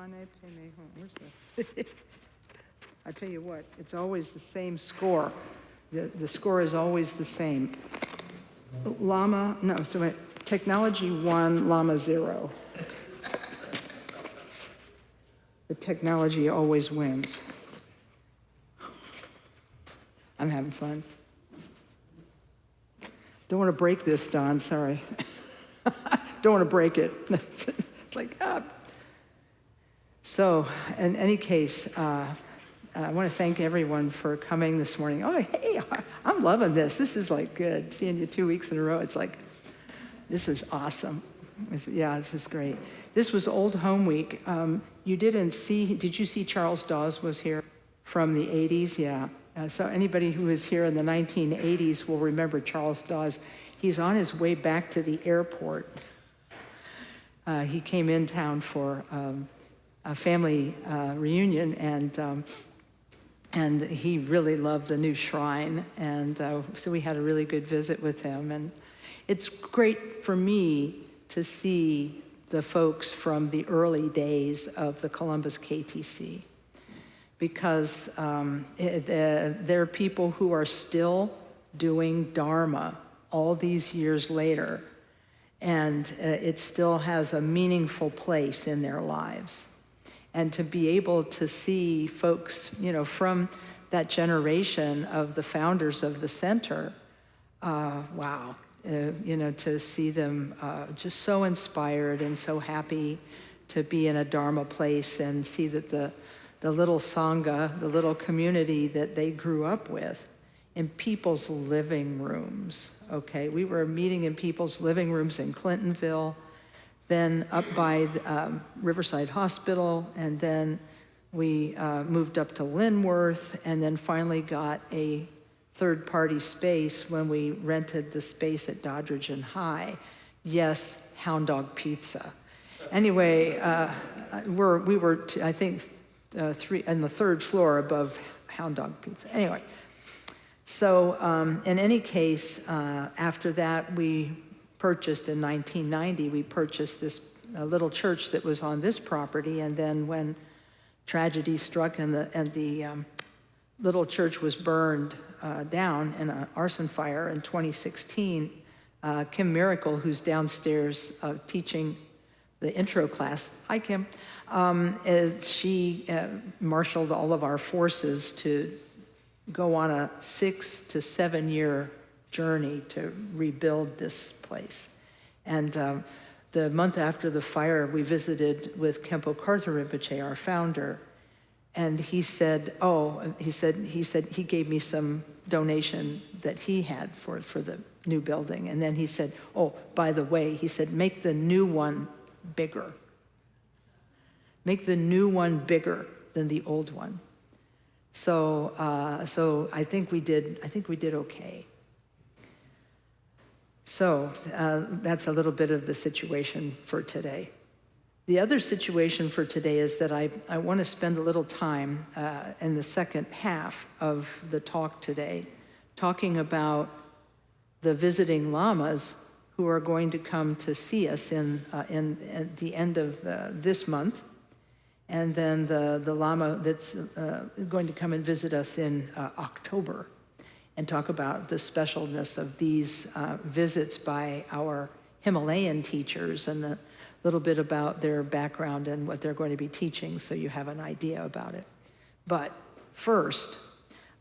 Where's the... I tell you what, it's always the same score. The score is always the same. Technology 1, Lama 0. The technology always wins. I'm having fun. Don't want to break this, Don, sorry. Don't want to break it. It's like, ah. So, in any case, I want to thank everyone for coming this morning. Oh, hey, I'm loving this. This is like good. Seeing you 2 weeks in a row, it's like, this is awesome. This is great. This was Old Home Week. Did you see Charles Dawes was here from the 80s? Yeah. So anybody who was here in the 1980s will remember Charles Dawes. He's on his way back to the airport. He came in town for a family reunion, and he really loved the new shrine, and so we had a really good visit with him. And it's great for me to see the folks from the early days of the Columbus KTC, because there are people who are still doing Dharma all these years later, and it still has a meaningful place in their lives. And to be able to see folks, from that generation of the founders of the center, wow. To see them just so inspired and so happy to be in a Dharma place and see that the little Sangha, the little community that they grew up with, in people's living rooms, okay? We were meeting in people's living rooms in Clintonville, then up by Riverside Hospital, and then we moved up to Linworth, and then finally got a third-party space when we rented the space at Doddridge and High. Yes, Hound Dog Pizza. Anyway, we were, I think, three on the third floor above Hound Dog Pizza. Anyway, so in any case, after that, we purchased in 1990. We purchased this little church that was on this property, and then when tragedy struck and the little church was burned down in an arson fire in 2016, Kim Miracle, who's downstairs teaching the intro class, hi Kim, she marshaled all of our forces to go on a 6 to 7 year journey to rebuild this place. And the month after the fire, we visited with Khenpo Karthar Rinpoche, our founder, and he said, he gave me some donation that he had for the new building. And then he said, oh, by the way, he said, make the new one bigger. Make the new one bigger than the old one. So I think we did okay. So that's a little bit of the situation for today. The other situation for today is that I want to spend a little time in the second half of the talk today talking about the visiting lamas who are going to come to see us at the end of this month, and then the lama that's going to come and visit us in October, and talk about the specialness of these visits by our Himalayan teachers and a little bit about their background and what they're going to be teaching, so you have an idea about it. But first,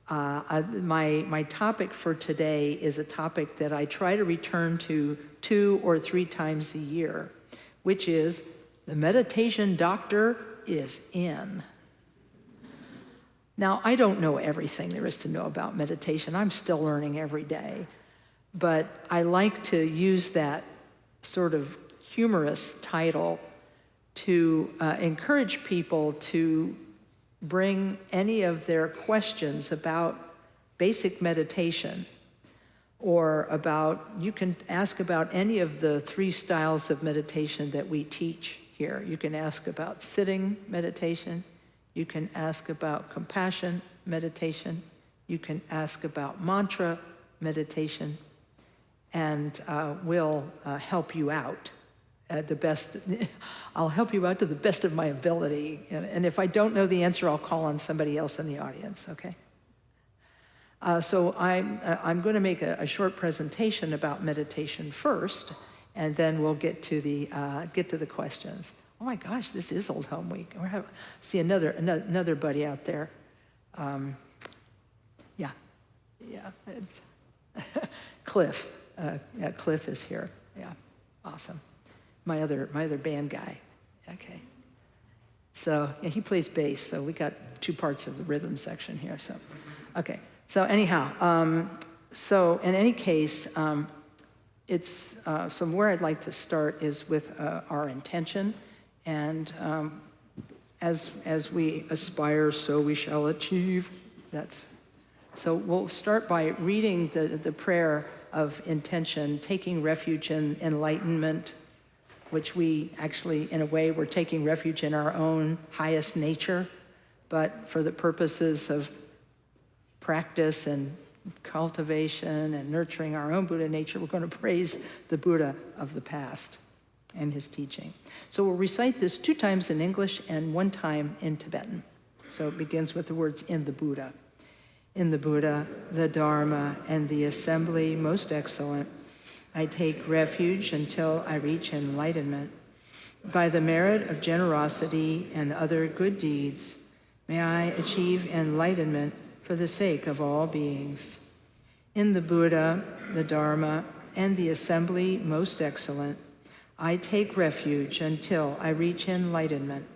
my topic for today is a topic that I try to return to 2 or 3 times a year, which is the meditation doctor is in. Now, I don't know everything there is to know about meditation. I'm still learning every day. But I like to use that sort of humorous title to encourage people to bring any of their questions about basic meditation, or you can ask about any of the 3 styles of meditation that we teach here. You can ask about sitting meditation, you can ask about compassion meditation, you can ask about mantra meditation, and we'll help you out the best. I'll help you out to the best of my ability. And if I don't know the answer, I'll call on somebody else in the audience, okay? So I'm going to make a short presentation about meditation first, and then we'll get to the questions. Oh my gosh, this is Old Home Week. See another buddy out there. Yeah, it's Cliff. Yeah, Cliff is here. Yeah, awesome. My other band guy. Okay. So yeah, he plays bass. So we got two parts of the rhythm section here. So, okay. So anyhow, so in any case, it's so where I'd like to start is with our intention, and as we aspire, so we shall achieve. So we'll start by reading the prayer of intention, taking refuge in enlightenment, which we actually, in a way, we're taking refuge in our own highest nature, but for the purposes of practice and cultivation and nurturing our own Buddha nature, we're going to praise the Buddha of the past and his teaching. So we'll recite this 2 times in English and 1 time in Tibetan. So it begins with the words, in the Buddha. In the Buddha, the Dharma, and the assembly most excellent, I take refuge until I reach enlightenment. By the merit of generosity and other good deeds, may I achieve enlightenment for the sake of all beings. In the Buddha, the Dharma, and the assembly most excellent, I take refuge until I reach enlightenment.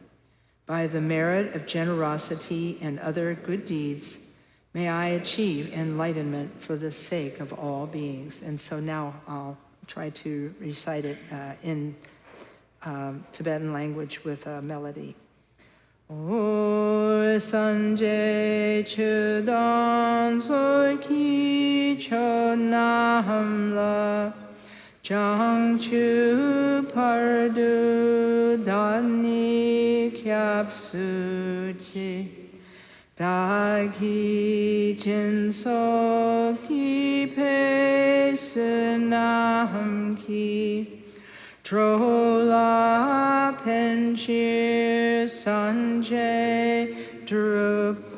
By the merit of generosity and other good deeds, may I achieve enlightenment for the sake of all beings. And so now I'll try to recite it in Tibetan language with a melody. O Sanje Chudan Soki Chonamla Jang Chu Pardu Dani Kyapsuchi Dagi Jinso Ki Pesunam Ki Trola Penchir Sanjay Druparsho.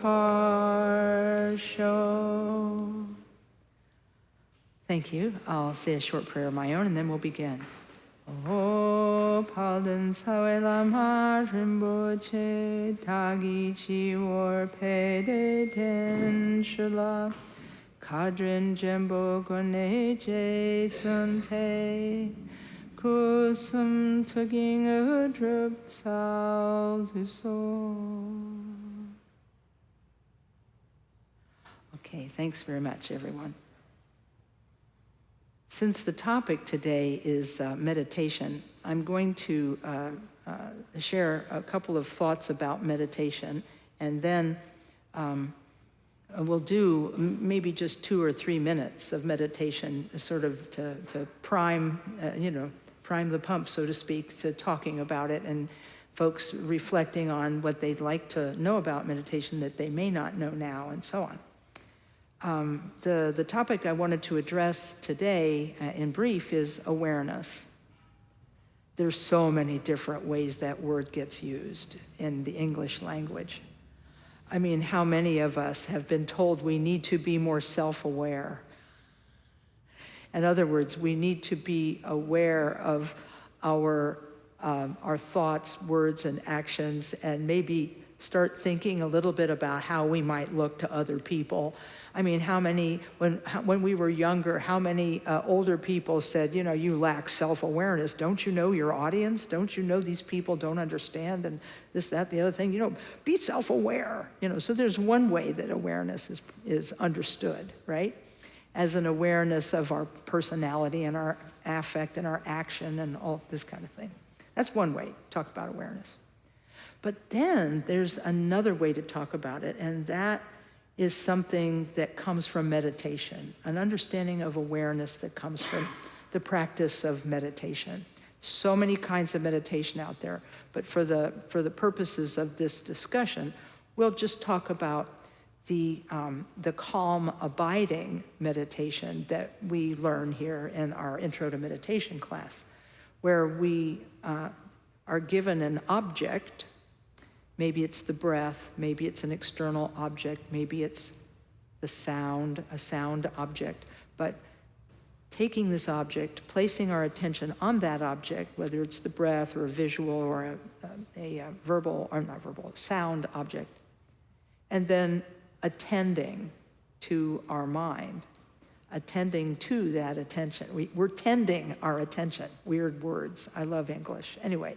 Thank you. I'll say a short prayer of my own and then we'll begin. O Palden Sawe Lama Rinpoche Tagi Chi War Pede Den Shula Kadrin Jembo Gone Je Sante Kusum Tugging a Drup Sal to Soul. Okay, thanks very much, everyone. Since the topic today is meditation, I'm going to share a couple of thoughts about meditation, and then we'll do maybe just 2 or 3 minutes of meditation, sort of to prime, prime the pump, so to speak, to talking about it, and folks reflecting on what they'd like to know about meditation that they may not know now, and so on. The topic I wanted to address today in brief is awareness. There's so many different ways that word gets used in the English language. I mean, how many of us have been told we need to be more self-aware? In other words, we need to be aware of our thoughts, words, and actions, and maybe start thinking a little bit about how we might look to other people. I mean, how many, when we were younger, how many older people said, you lack self-awareness. Don't you know your audience? Don't you know these people don't understand? And this, that, the other thing, be self-aware. So there's one way that awareness is understood, right? As an awareness of our personality and our affect and our action and all this kind of thing. That's one way to talk about awareness. But then there's another way to talk about it, and that is something that comes from meditation, an understanding of awareness that comes from the practice of meditation. So many kinds of meditation out there, but for the purposes of this discussion, we'll just talk about the calm abiding meditation that we learn here in our Intro to Meditation class, where we are given an object. Maybe it's the breath, maybe it's an external object, maybe it's the sound, a sound object, but taking this object, placing our attention on that object, whether it's the breath or a visual or a verbal, or not verbal, sound object, and then attending to our mind, attending to that attention. We're tending our attention. Weird words. I love English. Anyway,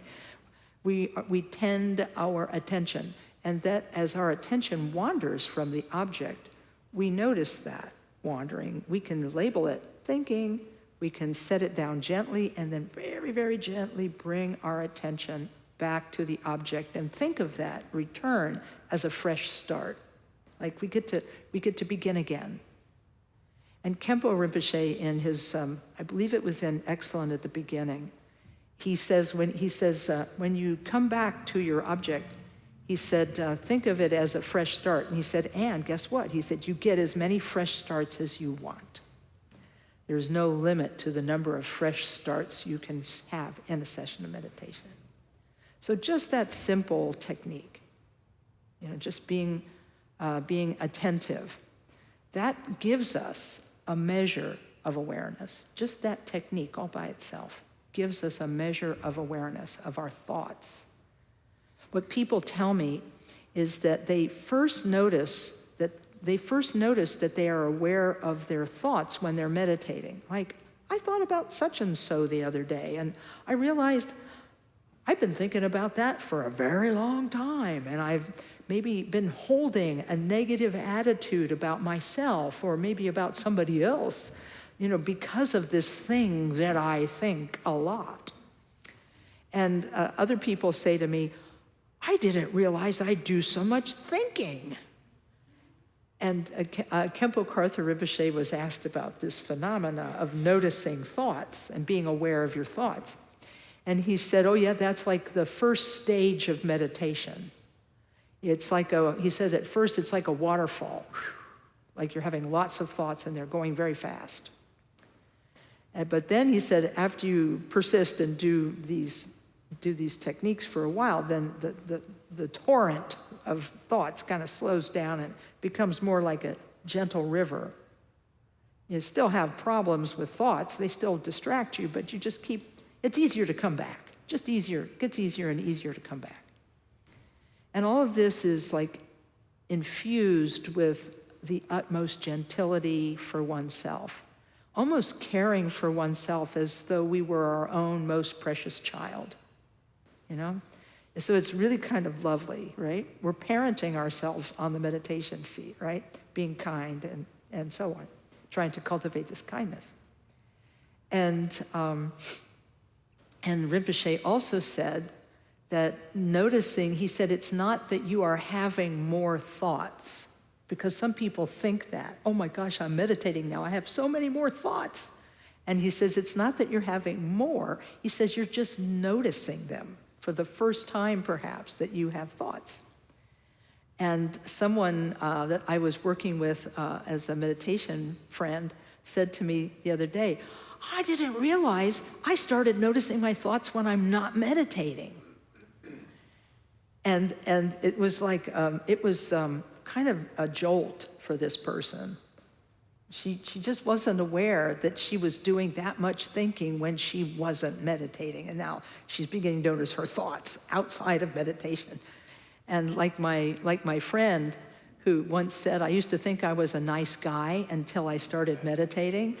we tend our attention, and that as our attention wanders from the object, we notice that wandering. We can label it thinking, we can set it down gently, and then very, very gently bring our attention back to the object and think of that return as a fresh start. Like we get to begin again. And Khenpo Rinpoche in his, I believe it was in Excellent at the beginning, he says, when you come back to your object, he said, think of it as a fresh start. And he said, and guess what? He said, you get as many fresh starts as you want. There's no limit to the number of fresh starts you can have in a session of meditation. So just that simple technique, just being attentive, that gives us a measure of awareness. Just that technique all by itself gives us a measure of awareness of our thoughts. What people tell me is that they first notice that they are aware of their thoughts when they're meditating. Like, I thought about such and so the other day, and I realized I've been thinking about that for a very long time, and I've maybe been holding a negative attitude about myself or maybe about somebody else, because of this thing that I think a lot. And other people say to me, I didn't realize I do so much thinking. And Khenpo Karthar Rinpoche was asked about this phenomena of noticing thoughts and being aware of your thoughts. And he said, oh yeah, that's like the first stage of meditation. It's like he says at first it's like a waterfall, like you're having lots of thoughts and they're going very fast. But then he said, after you persist and do these techniques for a while, then the torrent of thoughts kind of slows down and becomes more like a gentle river. You still have problems with thoughts, they still distract you, but you just it's easier to come back. Just easier, it gets easier and easier to come back. And all of this is like infused with the utmost gentility for oneself, almost caring for oneself as though we were our own most precious child, And so it's really kind of lovely, right? We're parenting ourselves on the meditation seat, right? Being kind and so on, trying to cultivate this kindness. And Rinpoche also said that noticing, he said, it's not that you are having more thoughts, because some people think that, oh my gosh, I'm meditating now, I have so many more thoughts. And he says, it's not that you're having more, he says, you're just noticing them for the first time, perhaps, that you have thoughts. And someone that I was working with as a meditation friend said to me the other day, I didn't realize I started noticing my thoughts when I'm not meditating. And it was like, kind of a jolt for this person. She just wasn't aware that she was doing that much thinking when she wasn't meditating. And now she's beginning to notice her thoughts outside of meditation. And like my friend who once said, I used to think I was a nice guy until I started meditating.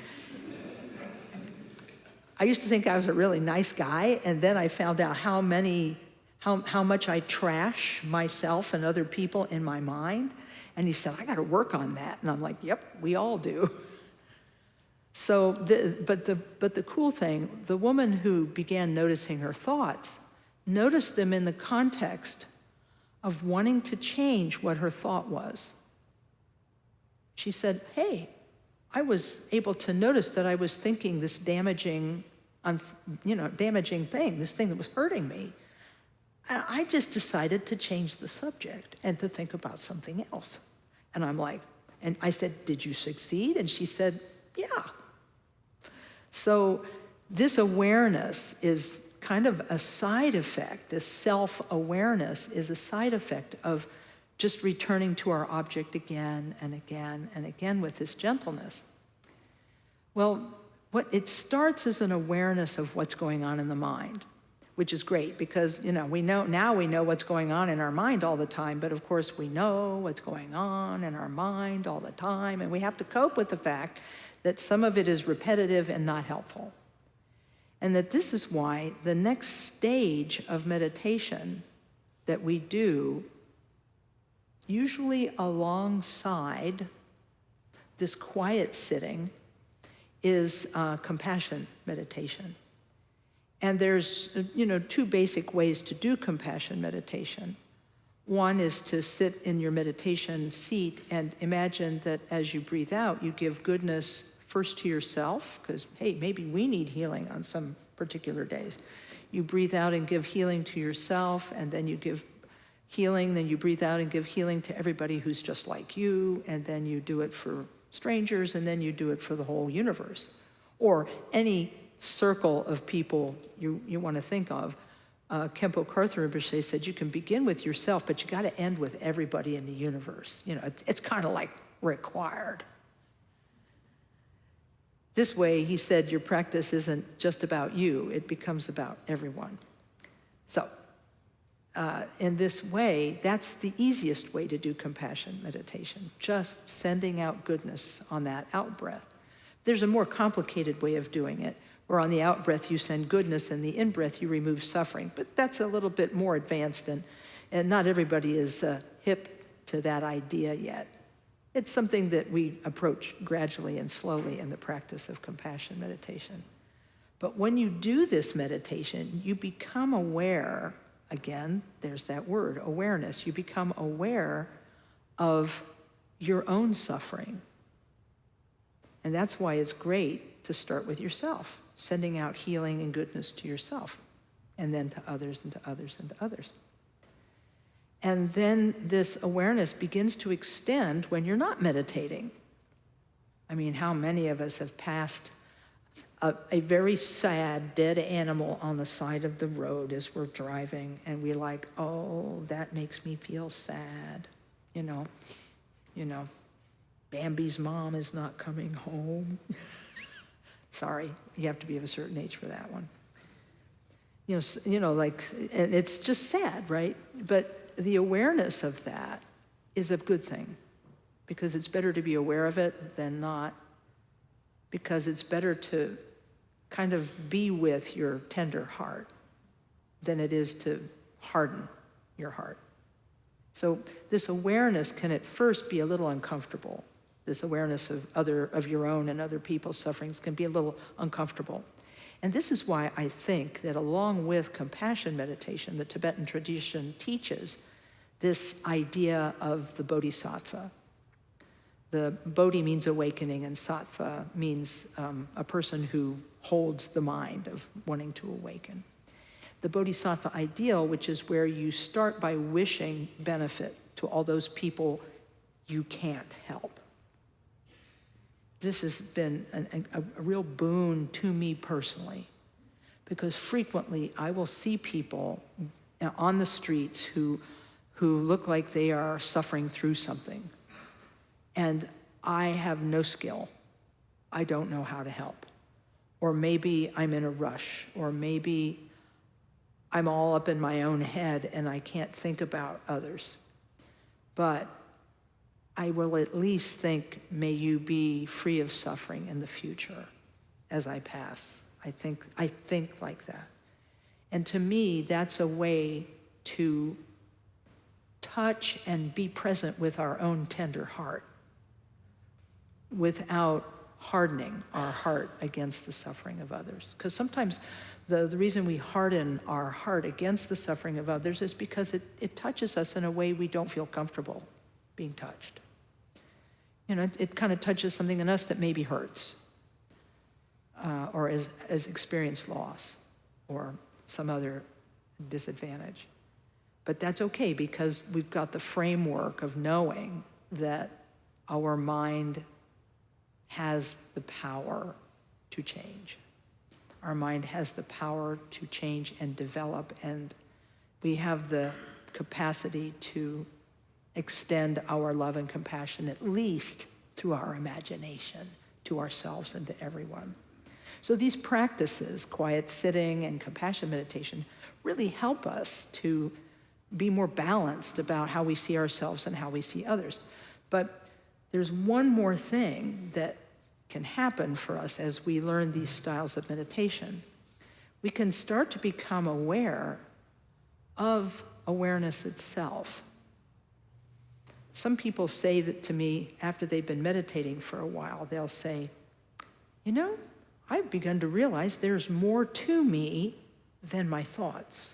I used to think I was a really nice guy, and then I found out how much I trash myself and other people in my mind. And he said, I got to work on that. And I'm like, yep, we all do. So, but the cool thing, the woman who began noticing her thoughts noticed them in the context of wanting to change what her thought was. She said, hey, I was able to notice that I was thinking this damaging thing, this thing that was hurting me. I just decided to change the subject and to think about something else. And I'm like, and I said, did you succeed? And she said, yeah. So this awareness is kind of a side effect. This self-awareness is a side effect of just returning to our object again and again and again with this gentleness. Well, it starts as an awareness of what's going on in the mind, which is great because, we know what's going on in our mind all the time, but of course we know what's going on in our mind all the time, and we have to cope with the fact that some of it is repetitive and not helpful. And that this is why the next stage of meditation that we do, usually alongside this quiet sitting, is compassion meditation. And there's, two basic ways to do compassion meditation. One is to sit in your meditation seat and imagine that as you breathe out, you give goodness first to yourself, because, hey, maybe we need healing on some particular days. You breathe out and give healing to yourself, and then you give healing, then you breathe out and give healing to everybody who's just like you, and then you do it for strangers, and then you do it for the whole universe. Or any circle of people you want to think of. Khenpo Karthar Rinpoche said you can begin with yourself, but you got to end with everybody in the universe. It's kind of like required. This way, he said, your practice isn't just about you, it becomes about everyone. So, in this way, that's the easiest way to do compassion meditation, just sending out goodness on that out-breath. There's a more complicated way of doing it, where on the out-breath you send goodness, and the in-breath you remove suffering. But that's a little bit more advanced, and not everybody is hip to that idea yet. It's something that we approach gradually and slowly in the practice of compassion meditation. But when you do this meditation, you become aware, again, there's that word, awareness. You become aware of your own suffering. And that's why it's great to start with yourself, sending out healing and goodness to yourself, and then to others and to others and to others. And then this awareness begins to extend when you're not meditating. I mean, how many of us have passed a very sad dead animal on the side of the road as we're driving, and we're like, oh, that makes me feel sad. Bambi's mom is not coming home. Sorry, you have to be of a certain age for that one. And it's just sad, right? But the awareness of that is a good thing, because it's better to be aware of it than not, because it's better to kind of be with your tender heart than it is to harden your heart. So this awareness can at first be a little uncomfortable. This awareness of your own and other people's sufferings can be a little uncomfortable. And this is why I think that along with compassion meditation, the Tibetan tradition teaches this idea of the bodhisattva. The bodhi means awakening, and sattva means a person who holds the mind of wanting to awaken. The bodhisattva ideal, which is where you start by wishing benefit to all those people you can't help. This has been a real boon to me personally, because frequently I will see people on the streets who look like they are suffering through something, and I have no skill. I don't know how to help. Or maybe I'm in a rush, or maybe I'm all up in my own head and I can't think about others. But I will at least think, may you be free of suffering in the future as I pass. I think like that. And to me, that's a way to touch and be present with our own tender heart without hardening our heart against the suffering of others. Because sometimes the reason we harden our heart against the suffering of others is because it touches us in a way we don't feel comfortable being touched. It kind of touches something in us that maybe hurts, or has experienced loss, or some other disadvantage. But that's okay, because we've got the framework of knowing that our mind has the power to change. Our mind has the power to change and develop, and we have the capacity to extend our love and compassion, at least through our imagination, to ourselves and to everyone. So these practices, quiet sitting and compassion meditation, really help us to be more balanced about how we see ourselves and how we see others. But there's one more thing that can happen for us as we learn these styles of meditation. We can start to become aware of awareness itself. Some people say that to me after they've been meditating for a while. They'll say, you know, I've begun to realize there's more to me than my thoughts.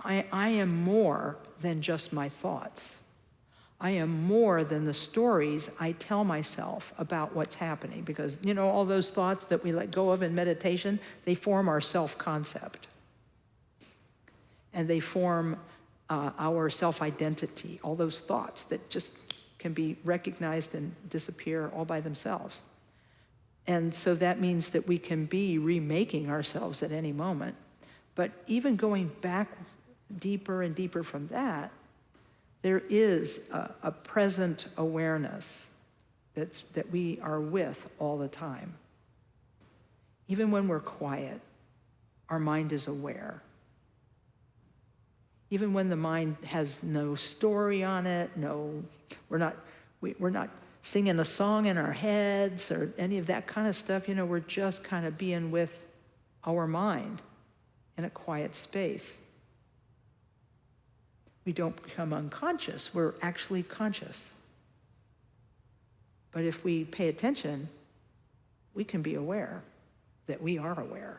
I am more than just my thoughts. I am more than the stories I tell myself about what's happening, because, you know, all those thoughts that we let go of in meditation, they form our self-concept. And they form our self-identity, all those thoughts that just can be recognized and disappear all by themselves. And so that means that we can be remaking ourselves at any moment. But even going back deeper and deeper from that, there is a present awareness that we are with all the time. Even when we're quiet, our mind is aware. Even when the mind has no story on it, we're not singing a song in our heads or any of that kind of stuff. You know, we're just kind of being with our mind in a quiet space. We don't become unconscious, we're actually conscious. But if we pay attention, we can be aware that we are aware.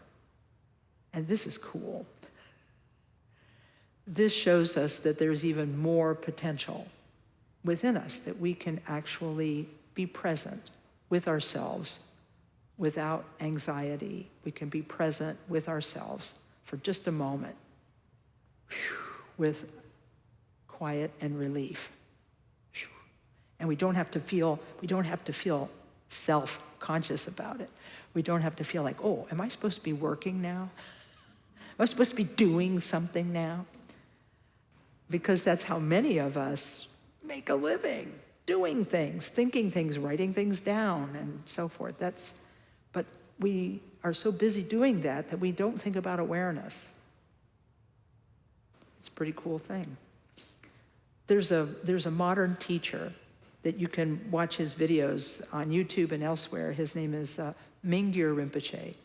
And this is cool. This shows us that there's even more potential within us, that we can actually be present with ourselves without anxiety. We can be present with ourselves for just a moment, with quiet and relief. And we don't have to feel self-conscious about it. We don't have to feel like, oh, am I supposed to be working now? Am I supposed to be doing something now? Because that's how many of us make a living, doing things, thinking things, writing things down, and so forth. But we are so busy doing that we don't think about awareness. It's a pretty cool thing. There's a modern teacher that you can watch his videos on YouTube and elsewhere. His name is Mingyur Rinpoche,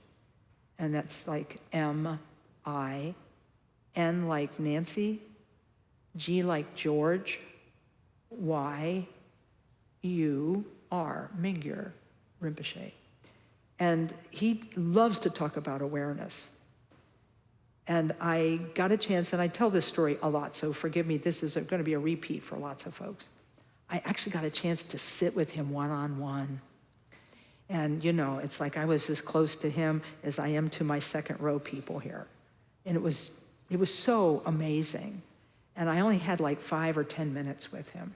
and that's like M-I-N like Nancy, G like George, Y-U-R, Mingyur Rinpoche. And he loves to talk about awareness. And I got a chance, and I tell this story a lot, so forgive me, this is going to be a repeat for lots of folks. I actually got a chance to sit with him one-on-one. And, you know, it's like I was as close to him as I am to my second row people here. And it was so amazing. And I only had like 5 or 10 minutes with him.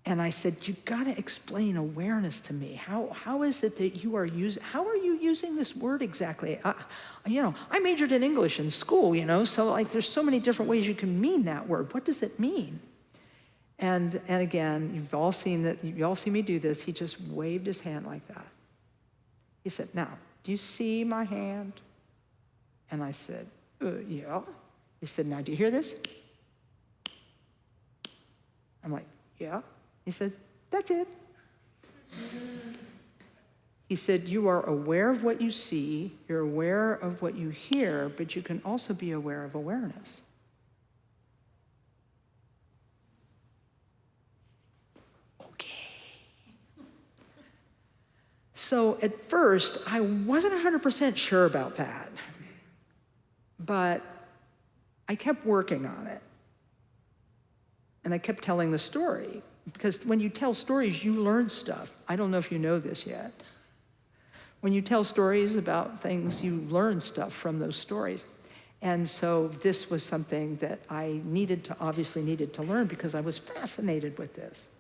And I said, you gotta explain awareness to me. How is it that you are how are you using this word exactly? I majored in English in school, so like there's so many different ways you can mean that word. What does it mean? And again, you've all seen me do this. He just waved his hand like that. He said, now, do you see my hand? And I said, yeah. He said, now, do you hear this? I'm like, yeah. He said, that's it. He said, you are aware of what you see, you're aware of what you hear, but you can also be aware of awareness. Okay. So at first, I wasn't 100% sure about that, but I kept working on it. And I kept telling the story, because when you tell stories, you learn stuff. I don't know if you know this yet. When you tell stories about things, you learn stuff from those stories. And so this was something that I obviously needed to learn, because I was fascinated with this.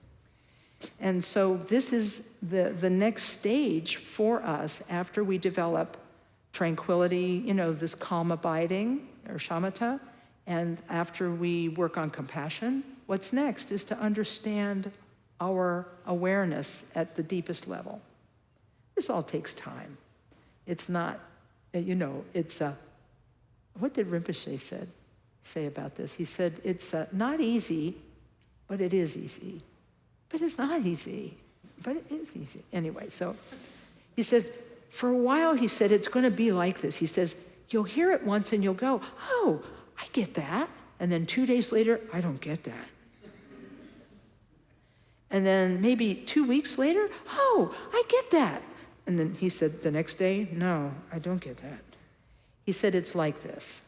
And so this is the next stage for us after we develop tranquility, this calm abiding, or shamatha, and after we work on compassion. What's next is to understand our awareness at the deepest level. This all takes time. It's not, what did Rinpoche say about this? He said, it's not easy, but it is easy. But it's not easy, but it is easy. Anyway, so he says, for a while, he said, it's going to be like this. He says, you'll hear it once and you'll go, oh, I get that. And then 2 days later, I don't get that. And then maybe 2 weeks later, oh, I get that. And then he said the next day, no, I don't get that. He said, it's like this.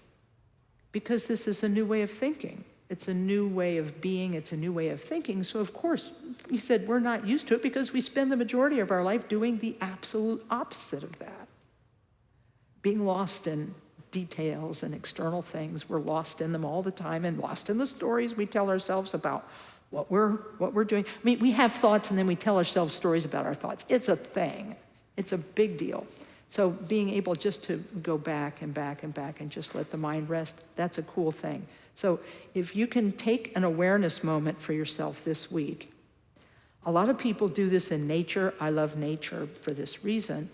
Because this is a new way of thinking. It's a new way of being. It's a new way of thinking. So of course, he said, we're not used to it because we spend the majority of our life doing the absolute opposite of that. Being lost in details and external things. We're lost in them all the time and lost in the stories we tell ourselves about what we're doing. I mean, we have thoughts and then we tell ourselves stories about our thoughts. It's a thing. It's a big deal. So being able just to go back and back and back and just let the mind rest, that's a cool thing. So if you can take an awareness moment for yourself this week, a lot of people do this in nature. I love nature for this reason.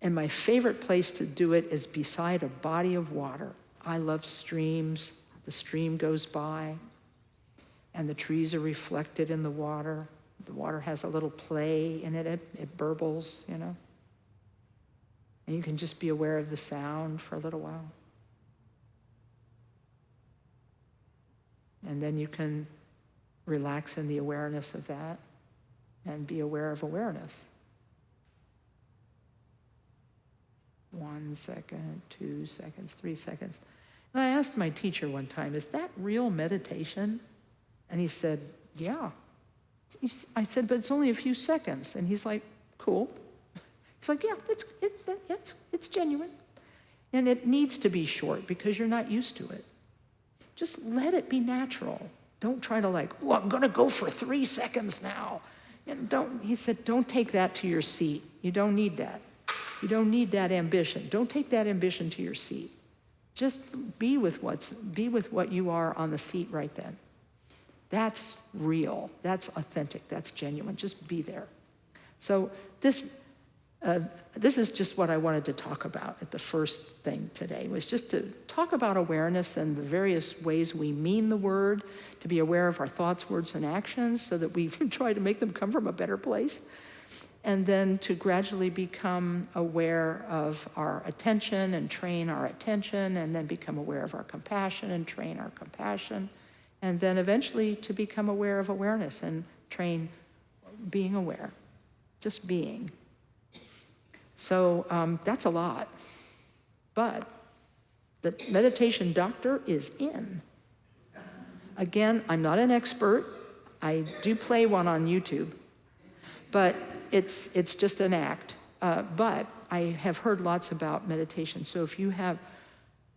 And my favorite place to do it is beside a body of water. I love streams. The stream goes by and the trees are reflected in the water. The water has a little play in it. It burbles, And you can just be aware of the sound for a little while. And then you can relax in the awareness of that and be aware of awareness. 1 second, 2 seconds, 3 seconds. And I asked my teacher one time, is that real meditation? And he said, yeah. I said, but it's only a few seconds. And he's like, cool. He's like, yeah, it's genuine. And it needs to be short because you're not used to it. Just let it be natural. Don't try to I'm going to go for 3 seconds now. And he said, don't take that to your seat. You don't need that. You don't need that ambition. Don't take that ambition to your seat. Just be with what you are on the seat right then. That's real. That's authentic. That's genuine. Just be there. So this is just what I wanted to talk about at the first thing today, was just to talk about awareness and the various ways we mean the word, to be aware of our thoughts, words, and actions so that we try to make them come from a better place. And then to gradually become aware of our attention and train our attention, and then become aware of our compassion and train our compassion. And then eventually to become aware of awareness and train being aware, just being. So that's a lot. But the meditation doctor is in. Again, I'm not an expert. I do play one on YouTube, but it's just an act. But I have heard lots about meditation. So if you have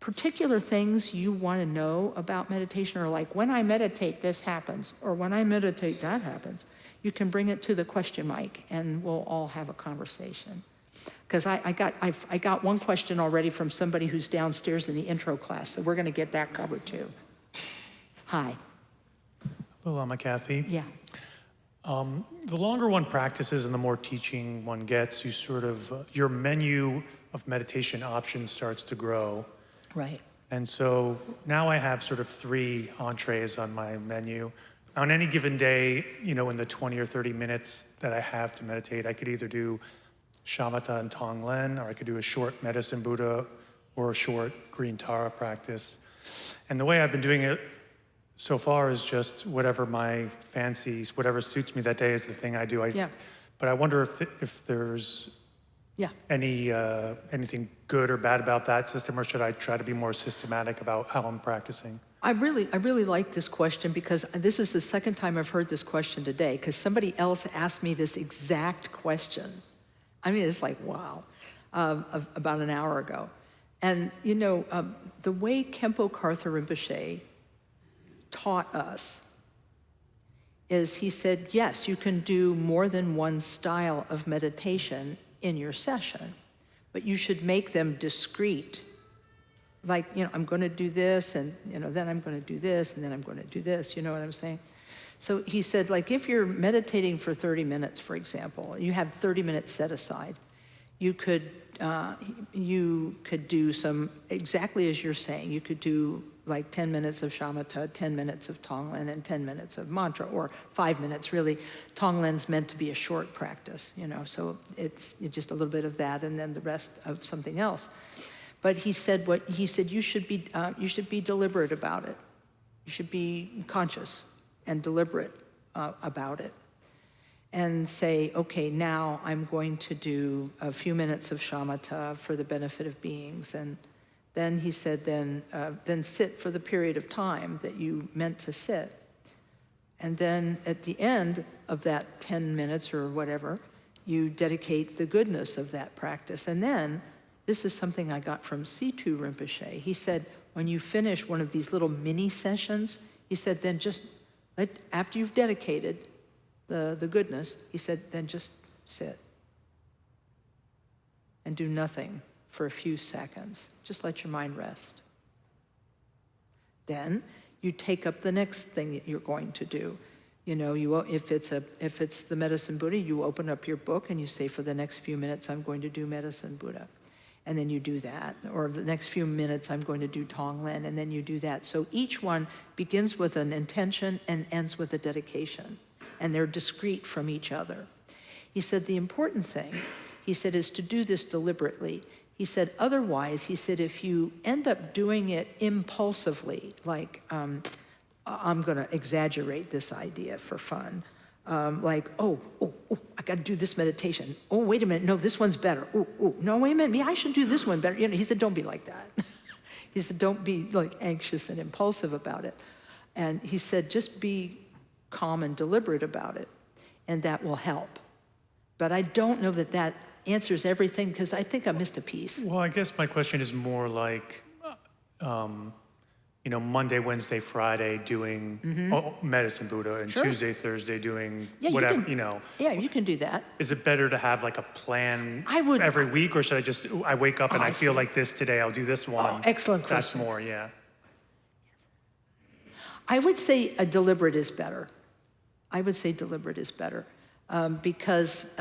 particular things you want to know about meditation, or like, when I meditate, this happens, or when I meditate, that happens, you can bring it to the question mic and we'll all have a conversation. Because I got one question already from somebody who's downstairs in the intro class, so we're going to get that covered too. Hi. Hello, Lama Kathy. Yeah. The longer one practices and the more teaching one gets, your menu of meditation options starts to grow. Right. And so now I have sort of 3 entrees on my menu. On any given day, in the 20 or 30 minutes that I have to meditate, I could either do shamatha and tonglen, or I could do a short medicine Buddha or a short green Tara practice. And the way I've been doing it so far is just whatever my fancies, whatever suits me that day is the thing I do. But I wonder if there's anything good or bad about that system, or should I try to be more systematic about how I'm practicing? I really like this question, because this is the second time I've heard this question today, because somebody else asked me this exact question. I mean, it's like, wow, about an hour ago. And, the way Khenpo Karthar Rinpoche taught us is he said, yes, you can do more than one style of meditation in your session, but you should make them discrete. Like, I'm going to do this, and, then I'm going to do this, and then I'm going to do this. You know what I'm saying? So he said, like, if you're meditating for 30 minutes, for example, you have 30 minutes set aside, you could do some, exactly as you're saying, you could do like 10 minutes of shamatha, 10 minutes of tonglen, and 10 minutes of mantra, or 5 minutes, really. Tonglen's meant to be a short practice, so it's just a little bit of that, and then the rest of something else. But he said you should be deliberate about it. You should be conscious and deliberate about it. And say, okay, now I'm going to do a few minutes of shamatha for the benefit of beings. And then he said, then sit for the period of time that you meant to sit. And then at the end of that 10 minutes or whatever, you dedicate the goodness of that practice. And then, this is something I got from C2 Rinpoche. He said, when you finish one of these little mini sessions, he said, then just, after you've dedicated the goodness, he said, then just sit and do nothing for a few seconds. Just let your mind rest. Then you take up the next thing that you're going to do. If it's the Medicine Buddha, you open up your book and you say, for the next few minutes, I'm going to do Medicine Buddha. And then you do that. Or the next few minutes, I'm going to do Tonglen, and then you do that. So each one begins with an intention and ends with a dedication. And they're discrete from each other. He said the important thing, he said, is to do this deliberately. He said, otherwise, he said, if you end up doing it impulsively, like, I'm going to exaggerate this idea for fun, like, I got to do this meditation. Oh, wait a minute, no, this one's better. No, wait a minute, I should do this one better. He said, don't be like that. He said, don't be like anxious and impulsive about it. And he said, just be calm and deliberate about it, and that will help. But I don't know that answers everything, because I think I missed a piece. Well, I guess my question is more like, Monday, Wednesday, Friday doing Medicine Buddha, and Sure. Tuesday, Thursday doing Yeah, whatever, Yeah, you can do that. Is it better to have like a plan I would- every week, or should I wake up and Oh, I I feel see. like this today, I'll do this one? Excellent That's question. more, yeah. I would say a deliberate is better. Because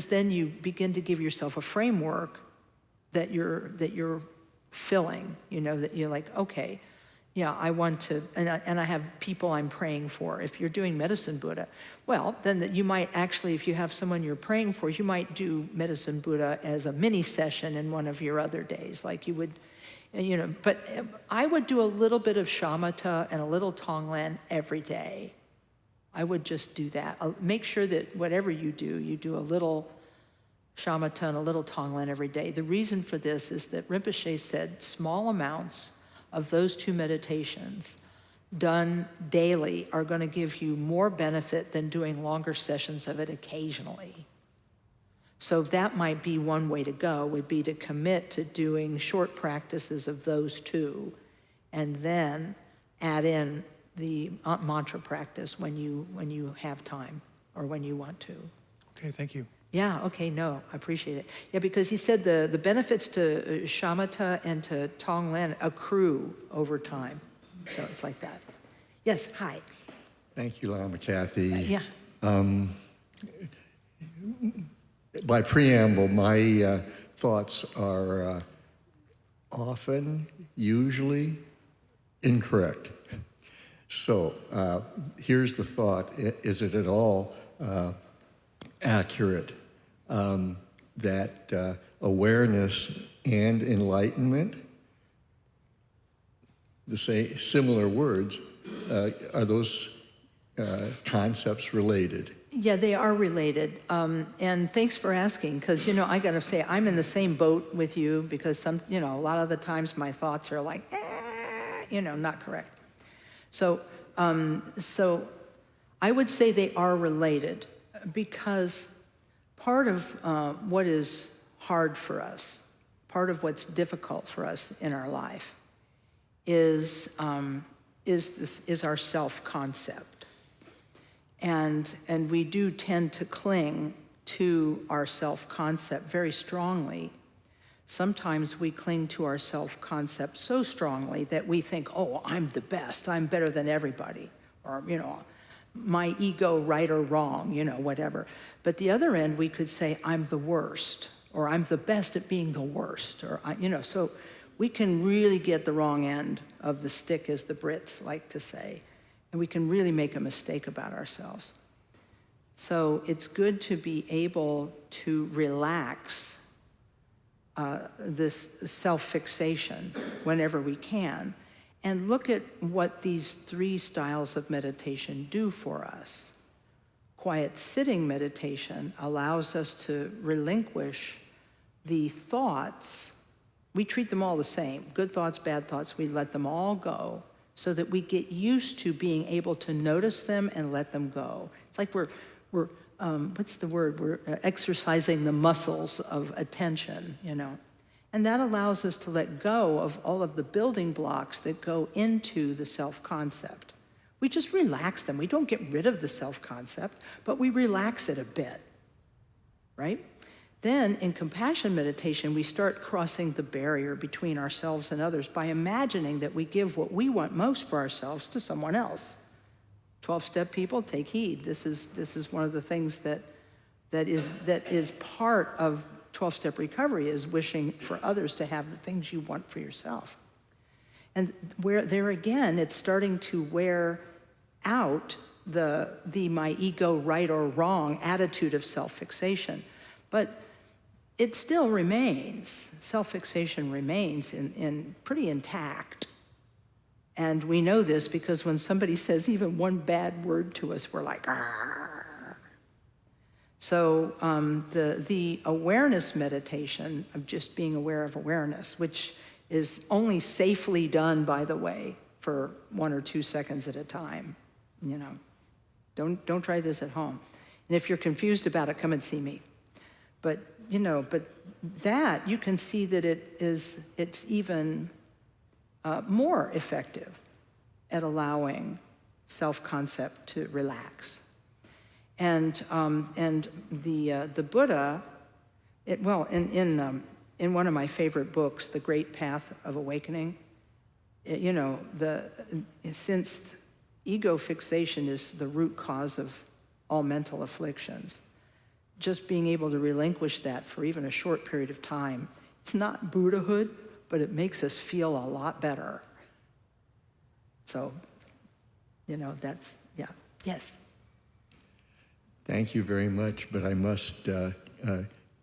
then you begin to give yourself a framework that you're filling. That you're like, okay, yeah, I want to, and I have people I'm praying for. If you're doing Medicine Buddha, well, then you might actually, if you have someone you're praying for, you might do Medicine Buddha as a mini session in one of your other days, like you would. But I would do a little bit of shamatha and a little tonglen every day. I would just do that. Make sure that whatever you do a little shamatha and a little tonglen every day. The reason for this is that Rinpoche said small amounts of those two meditations done daily are going to give you more benefit than doing longer sessions of it occasionally. So that might be one way to go, would be to commit to doing short practices of those two, and then add in the mantra practice when you have time or when you want to. Okay, thank you. Yeah, okay, no, I appreciate it. Yeah, because he said the benefits to shamatha and to tonglen accrue over time. So it's like that. Yes, hi. Thank you, Lama Kathy. Yeah. By preamble, my thoughts are often, usually, incorrect. So here's the thought. Is it at all accurate that awareness and enlightenment, similar words, are those concepts related? Yeah, they are related. And thanks for asking, because, I got to say, I'm in the same boat with you, because a lot of the times my thoughts are like, not correct. So I would say they are related, because part of what is hard for us, part of what's difficult for us in our life is our self-concept. And we do tend to cling to our self-concept very strongly. Sometimes we cling to our self-concept so strongly that we think, oh, I'm the best, I'm better than everybody, or, my ego, right or wrong, whatever. But the other end, we could say, I'm the worst, or I'm the best at being the worst, or, so we can really get the wrong end of the stick, as the Brits like to say, and we can really make a mistake about ourselves. So it's good to be able to relax this self-fixation whenever we can, and look at what these 3 styles of meditation do for us. Quiet sitting meditation allows us to relinquish the thoughts. We treat them all the same. Good thoughts, bad thoughts, we let them all go so that we get used to being able to notice them and let them go. It's like we're what's the word? We're exercising the muscles of attention, And that allows us to let go of all of the building blocks that go into the self-concept. We just relax them. We don't get rid of the self-concept, but we relax it a bit, right? Then in compassion meditation, we start crossing the barrier between ourselves and others by imagining that we give what we want most for ourselves to someone else. 12-step people, take heed. This is one of the things that is part of 12-step recovery, is wishing for others to have the things you want for yourself. And where there again, it's starting to wear out the my ego, right or wrong attitude of self-fixation. But it still remains, self-fixation remains in pretty intact. And we know this because when somebody says even one bad word to us, we're like, argh. So the awareness meditation of just being aware of awareness, which is only safely done, by the way, for 1 or 2 seconds at a time. Don't try this at home. And if you're confused about it, come and see me. But that you can see that it's even more effective at allowing self-concept to relax. And the Buddha, in one of my favorite books, The Great Path of Awakening, since ego fixation is the root cause of all mental afflictions, just being able to relinquish that for even a short period of time, it's not Buddhahood, but it makes us feel a lot better. So, that's, yeah. Yes? Thank you very much, but I must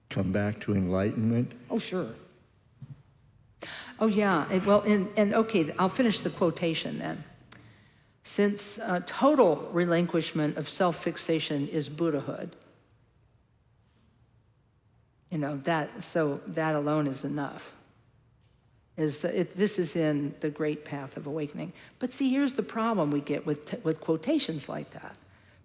come back to enlightenment. Oh, sure. Oh, yeah. Okay, I'll finish the quotation then. Since total relinquishment of self-fixation is Buddhahood, that alone is enough. This is in The Great Path of Awakening. But see, here's the problem we get with quotations like that.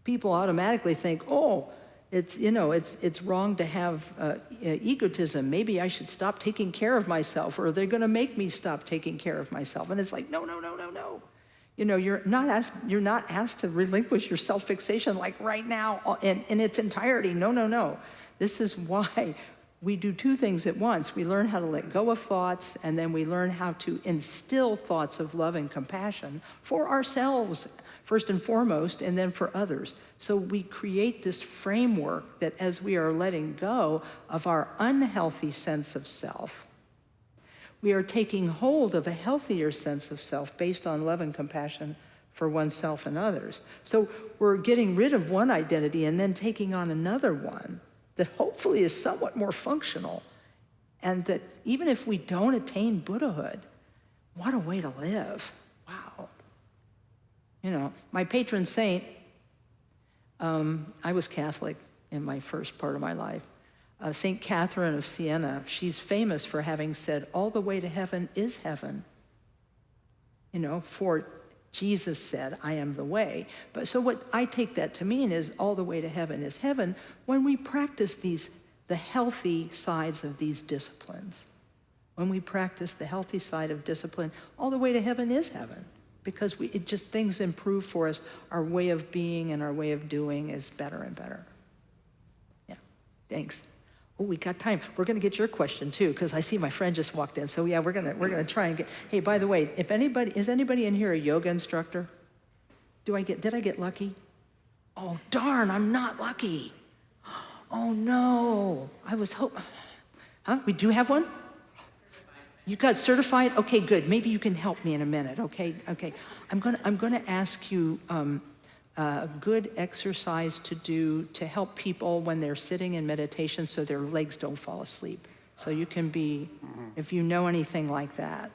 People automatically think, oh, it's wrong to have egotism. Maybe I should stop taking care of myself, or they're going to make me stop taking care of myself. And it's like, no. You're not asked to relinquish your self-fixation like right now in its entirety. No. This is why we do 2 things at once. We learn how to let go of thoughts, and then we learn how to instill thoughts of love and compassion for ourselves, first and foremost, and then for others. So we create this framework that as we are letting go of our unhealthy sense of self, we are taking hold of a healthier sense of self based on love and compassion for oneself and others. So we're getting rid of one identity and then taking on another one that hopefully is somewhat more functional, and that even if we don't attain Buddhahood, what a way to live. Wow. My patron saint, I was Catholic in my first part of my life. St. Catherine of Siena, she's famous for having said, all the way to heaven is heaven. For Jesus said, I am the way. But so what I take that to mean is all the way to heaven is heaven when we practice the healthy sides of these disciplines. When we practice the healthy side of discipline, all the way to heaven is heaven, because things improve for us. Our way of being and our way of doing is better and better. Yeah, thanks. Oh, we got time. We're going to get your question too, because I see my friend just walked in. So yeah, we're gonna try and get. Hey, by the way, is anybody in here a yoga instructor? Did I get lucky? Oh darn, I'm not lucky. Oh no, I was hoping. Huh? We do have one? You got certified? Okay, good. Maybe you can help me in a minute. Okay. I'm gonna ask you a good exercise to do to help people when they're sitting in meditation, so their legs don't fall asleep. So you can be, if you know anything like that.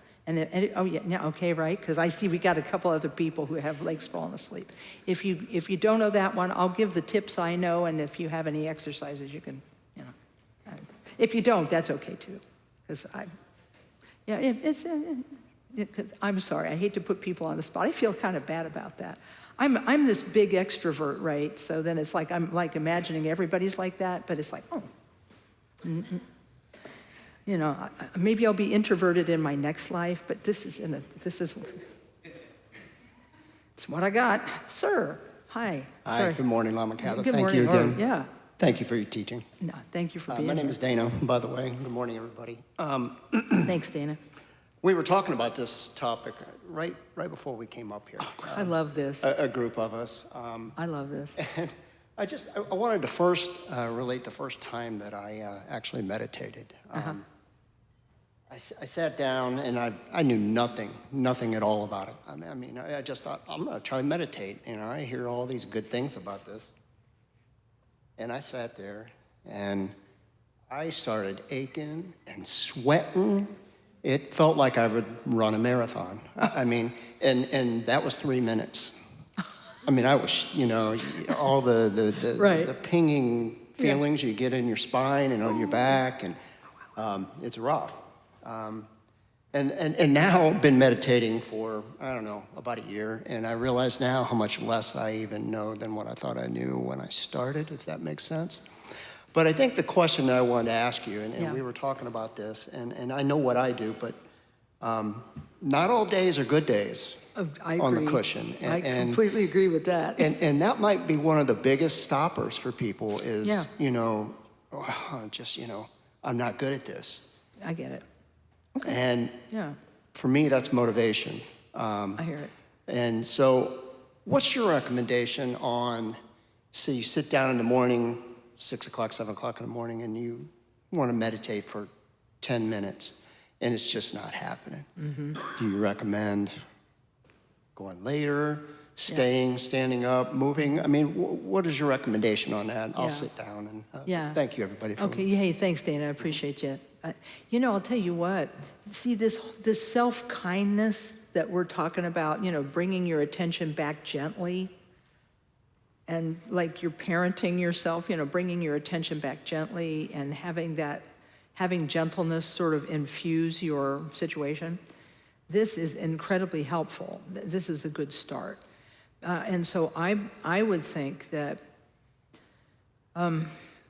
Oh yeah, okay, right? Because I see we got a couple other people who have legs falling asleep. If you don't know that one, I'll give the tips I know, and if you have any exercises, you can, if you don't, that's okay too, because I'm sorry, I hate to put people on the spot. I feel kind of bad about that. I'm this big extrovert, right? So then it's like I'm like imagining everybody's like that, but it's like, maybe I'll be introverted in my next life, but it's what I got. Sir, hi. Hi, Sorry. good morning, Lama Kathy. Good Thank morning. you again. Yeah. Thank you for your teaching. No, thank you for being My name here. is Dana, by the way. Good morning, everybody. Thanks, Dana. We were talking about this topic right before we came up here. I love this. A group of us. I love this. And I wanted to first relate the first time that I actually meditated. I sat down and I knew nothing at all about it. I mean, I just thought, I'm going to try to meditate. I hear all these good things about this. And I sat there and I started aching and sweating. It felt like I would run a marathon. I mean, and that was 3 minutes. I mean, I was, all the Right. the pinging feelings you get in your spine and on your back, and it's rough. And now I've been meditating for, I don't know, about a year, and I realize now how much less I even know than what I thought I knew when I started, if that makes sense. But I think the question that I wanted to ask you, and we were talking about this, and I know what I do, but not all days are good days I on the agree. cushion. I completely agree with that. And that might be one of the biggest stoppers for people is, I'm not good at this. I get it. And Yeah, for me, that's motivation. I hear it. And so what's your recommendation on, say you sit down in the morning, 6 o'clock, 7 o'clock in the morning, and you want to meditate for 10 minutes, and it's just not happening. Mm-hmm. Do you recommend going later, standing up, moving? I mean, what is your recommendation on that? I'll sit down and thank you, everybody. Okay, hey, thanks, Dana. I appreciate you. I'll tell you what. See, this self-kindness that we're talking about, bringing your attention back gently, and like you're parenting yourself, bringing your attention back gently and having gentleness sort of infuse your situation. This is incredibly helpful. This is a good start. And so I would think that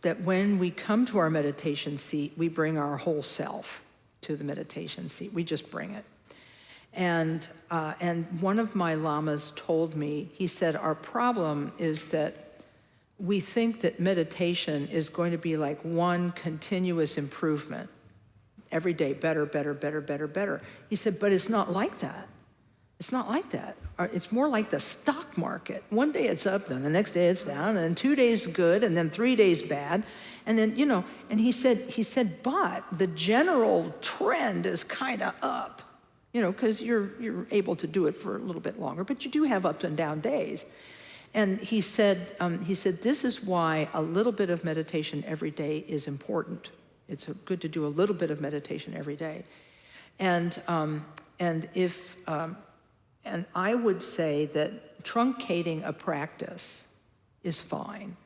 that when we come to our meditation seat, we bring our whole self to the meditation seat. We just bring it. And one of my lamas told me, he said, our problem is that we think that meditation is going to be like one continuous improvement. Every day, better, better, better, better, better. He said, but it's not like that. It's not like that. It's more like the stock market. One day it's up, then the next day it's down, and then 2 days good, and then 3 days bad. And then, and he said, but the general trend is kind of up, because you're able to do it for a little bit longer, but you do have up and down days. And he said, this is why a little bit of meditation every day is important. It's good to do a little bit of meditation every day. And I would say that truncating a practice is fine,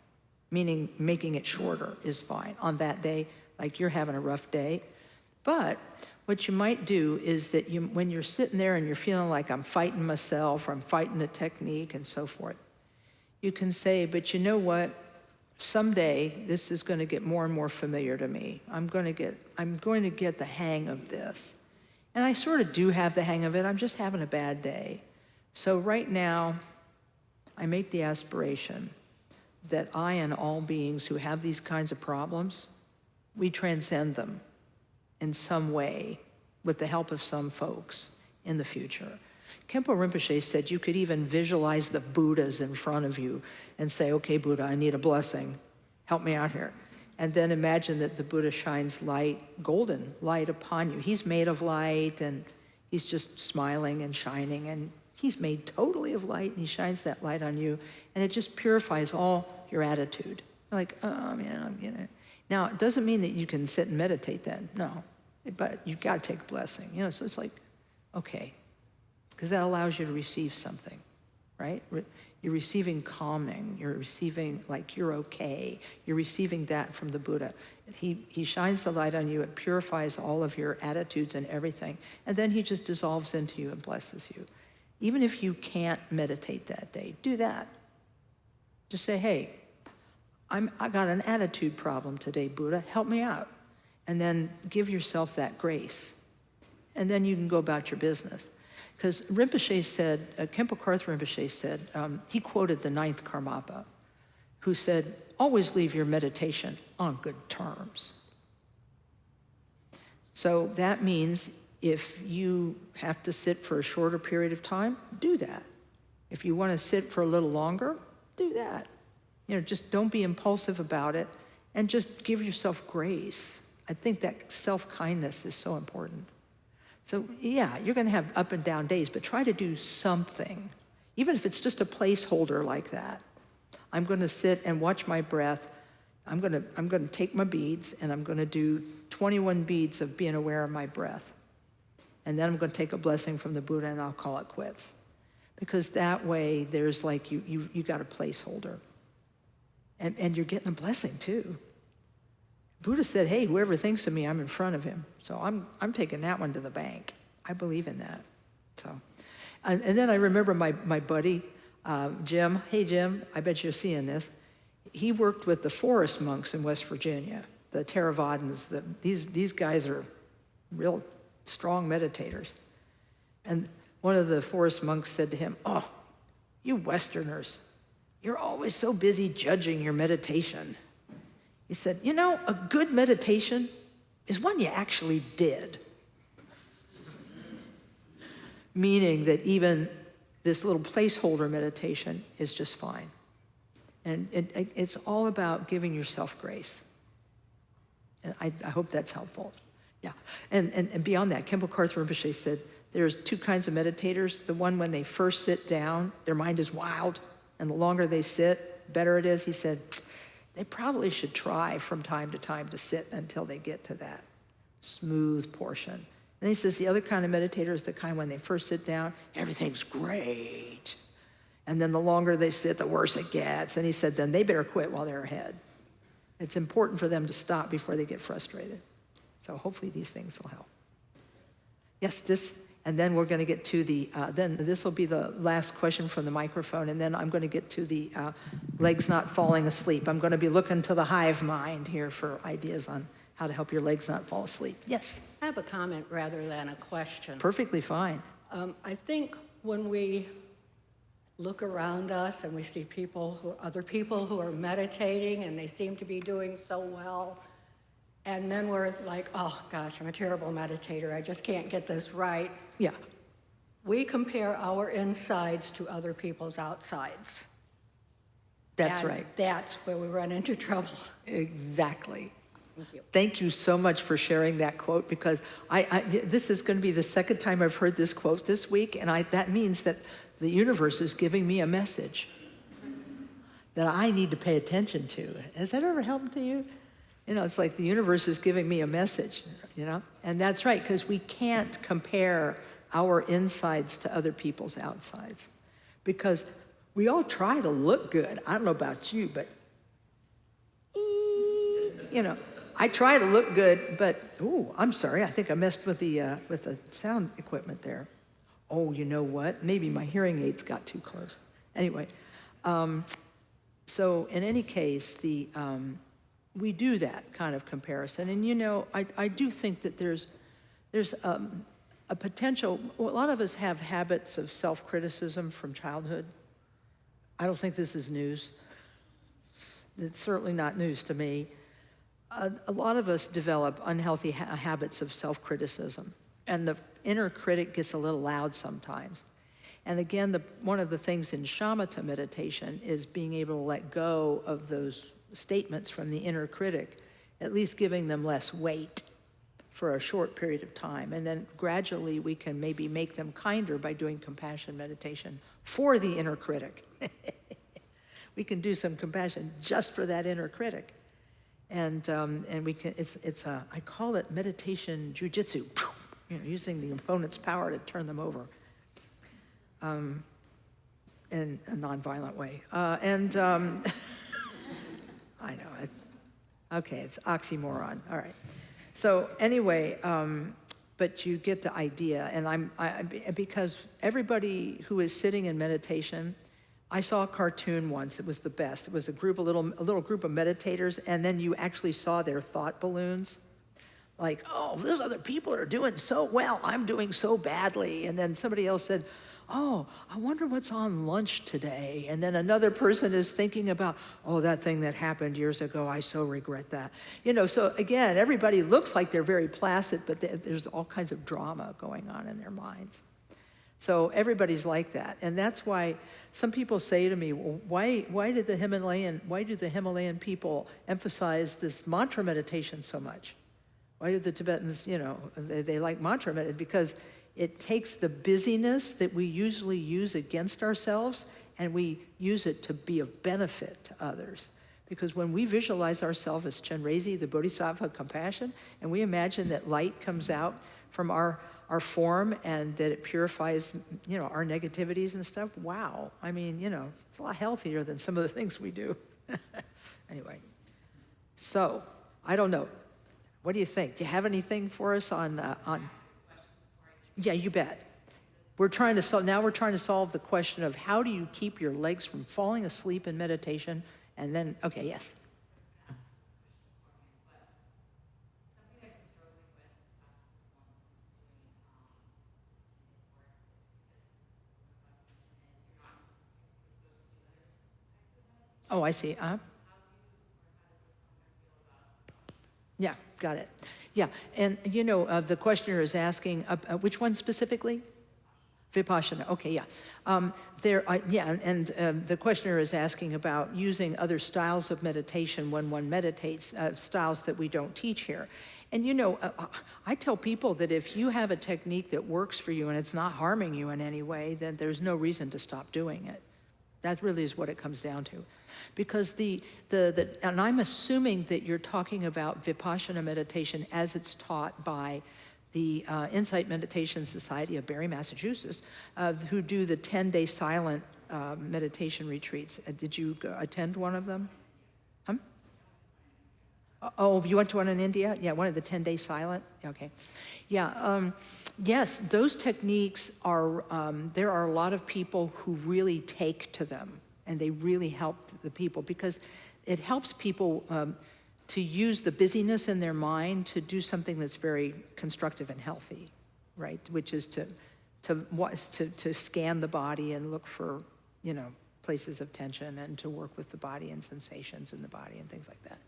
meaning making it shorter is fine on that day, like you're having a rough day. But what you might do is that when you're sitting there and you're feeling like I'm fighting myself or I'm fighting a technique and so forth, you can say, but you know what? Someday this is going to get more and more familiar to me. I'm going to get the hang of this. And I sort of do have the hang of it. I'm just having a bad day. So right now, I make the aspiration that I and all beings who have these kinds of problems, we transcend them in some way with the help of some folks in the future. Khenpo Rinpoche said you could even visualize the Buddhas in front of you and say, okay, Buddha, I need a blessing. Help me out here. And then imagine that the Buddha shines light, golden light upon you. He's made of light, and he's just smiling and shining, and he's made totally of light, and he shines that light on you, and it just purifies all your attitude. You're like, oh man, I'm getting it. Now, it doesn't mean that you can sit and meditate then, no. But you've got to take a blessing, so it's like, okay. Because that allows you to receive something, right? You're receiving calming, you're receiving like you're okay, you're receiving that from the Buddha. He shines the light on you, it purifies all of your attitudes and everything, and then he just dissolves into you and blesses you. Even if you can't meditate that day, do that. Just say, hey, I got an attitude problem today, Buddha, help me out. And then give yourself that grace. And then you can go about your business. Because Rinpoche said, Khenpo Karthar Rinpoche said, he quoted the 9th Karmapa, who said, always leave your meditation on good terms. So that means if you have to sit for a shorter period of time, do that. If you want to sit for a little longer, do that. Just don't be impulsive about it, and just give yourself grace. I think that self-kindness is so important. So yeah, you're going to have up and down days, but try to do something, even if it's just a placeholder like that. I'm going to sit and watch my breath. I'm going to take my beads, and I'm going to do 21 beads of being aware of my breath. And then I'm going to take a blessing from the Buddha, and I'll call it quits. Because that way, there's like you got a placeholder. And you're getting a blessing too. Buddha said, hey, whoever thinks of me, I'm in front of him. So I'm taking that one to the bank. I believe in that. So, and then I remember my buddy, Jim. Hey, Jim, I bet you're seeing this. He worked with the forest monks in West Virginia, the Theravadins. These guys are real strong meditators. And one of the forest monks said to him, oh, you Westerners, you're always so busy judging your meditation. He said, a good meditation is one you actually did. Meaning that even this little placeholder meditation is just fine. And it's all about giving yourself grace. And I hope that's helpful. Yeah. And beyond that, Khenpo Karthar Rinpoche said, there's two kinds of meditators. The one when they first sit down, their mind is wild, and the longer they sit, better it is. He said, they probably should try from time to time to sit until they get to that smooth portion. And he says the other kind of meditator is the kind when they first sit down, everything's great. And then the longer they sit, the worse it gets. And he said, then they better quit while they're ahead. It's important for them to stop before they get frustrated. So hopefully these things will help. Yes, and then we're going to get to then this will be the last question from the microphone, and then I'm going to get to the legs not falling asleep. I'm going to be looking to the hive mind here for ideas on how to help your legs not fall asleep. Yes? I have a comment rather than a question. Perfectly fine. I think when we look around us and we see other people who are meditating and they seem to be doing so well, and then we're like, oh gosh, I'm a terrible meditator, I just can't get this right. Yeah. We compare our insides to other people's outsides. That's And right. That's where we run into trouble. Exactly. Thank you. Thank you so much for sharing that quote, because this is going to be the second time I've heard this quote this week, and that means that the universe is giving me a message that I need to pay attention to. Has that ever happened to you? It's like the universe is giving me a message, And that's right, because we can't compare our insides to other people's outsides. Because we all try to look good. I don't know about you, but, I try to look good, but, I'm sorry, I think I messed with the sound equipment there. Oh, you know what? Maybe my hearing aids got too close. Anyway, so in any case, we do that kind of comparison. And I do think that there's a potential, a lot of us have habits of self-criticism from childhood. I don't think this is news. It's certainly not news to me. A lot of us develop unhealthy habits of self-criticism, and the inner critic gets a little loud sometimes. And again, one of the things in shamatha meditation is being able to let go of those statements from the inner critic, at least giving them less weight for a short period of time. And then gradually we can maybe make them kinder by doing compassion meditation for the inner critic. We can do some compassion just for that inner critic. And we can, I call it meditation jujitsu, using the opponent's power to turn them over in a nonviolent way. I know, it's oxymoron, all right. So anyway, but you get the idea, and because everybody who is sitting in meditation, I saw a cartoon once, it was the best. It was a little group of meditators, and then you actually saw their thought balloons. Like, oh, those other people are doing so well, I'm doing so badly. And then somebody else said, oh, I wonder what's on lunch today. And then another person is thinking about, oh, that thing that happened years ago, I so regret that. So again, everybody looks like they're very placid, but there's all kinds of drama going on in their minds. So everybody's like that. And that's why some people say to me, well, why do the Himalayan people emphasize this mantra meditation so much? Why do the Tibetans, they like mantra meditation? Because it takes the busyness that we usually use against ourselves, and we use it to be of benefit to others. Because when we visualize ourselves as Chenrezig, the Bodhisattva of compassion, and we imagine that light comes out from our form and that it purifies, our negativities and stuff, wow. I mean, it's a lot healthier than some of the things we do. Anyway, so, I don't know. What do you think? Do you have anything for us on? Yeah, you bet. Now we're trying to solve the question of how do you keep your legs from falling asleep in meditation, and then, okay, yes. Oh, I see. Yeah, got it. Yeah, and the questioner is asking, which one specifically? Vipassana, okay, yeah. The questioner is asking about using other styles of meditation when one meditates, styles that we don't teach here. And I tell people that if you have a technique that works for you and it's not harming you in any way, then there's no reason to stop doing it. That really is what it comes down to. Because and I'm assuming that you're talking about Vipassana meditation as it's taught by the Insight Meditation Society of Barre, Massachusetts, who do the 10-day silent meditation retreats. Did you attend one of them? Oh, you went to one in India? Yeah, one of the 10-day silent? Okay. Yeah, yes, those techniques are, there are a lot of people who really take to them, and they really help the people because it helps people to use the busyness in their mind to do something that's very constructive and healthy, right? Which is to scan the body and look for, places of tension and to work with the body and sensations in the body and things like that.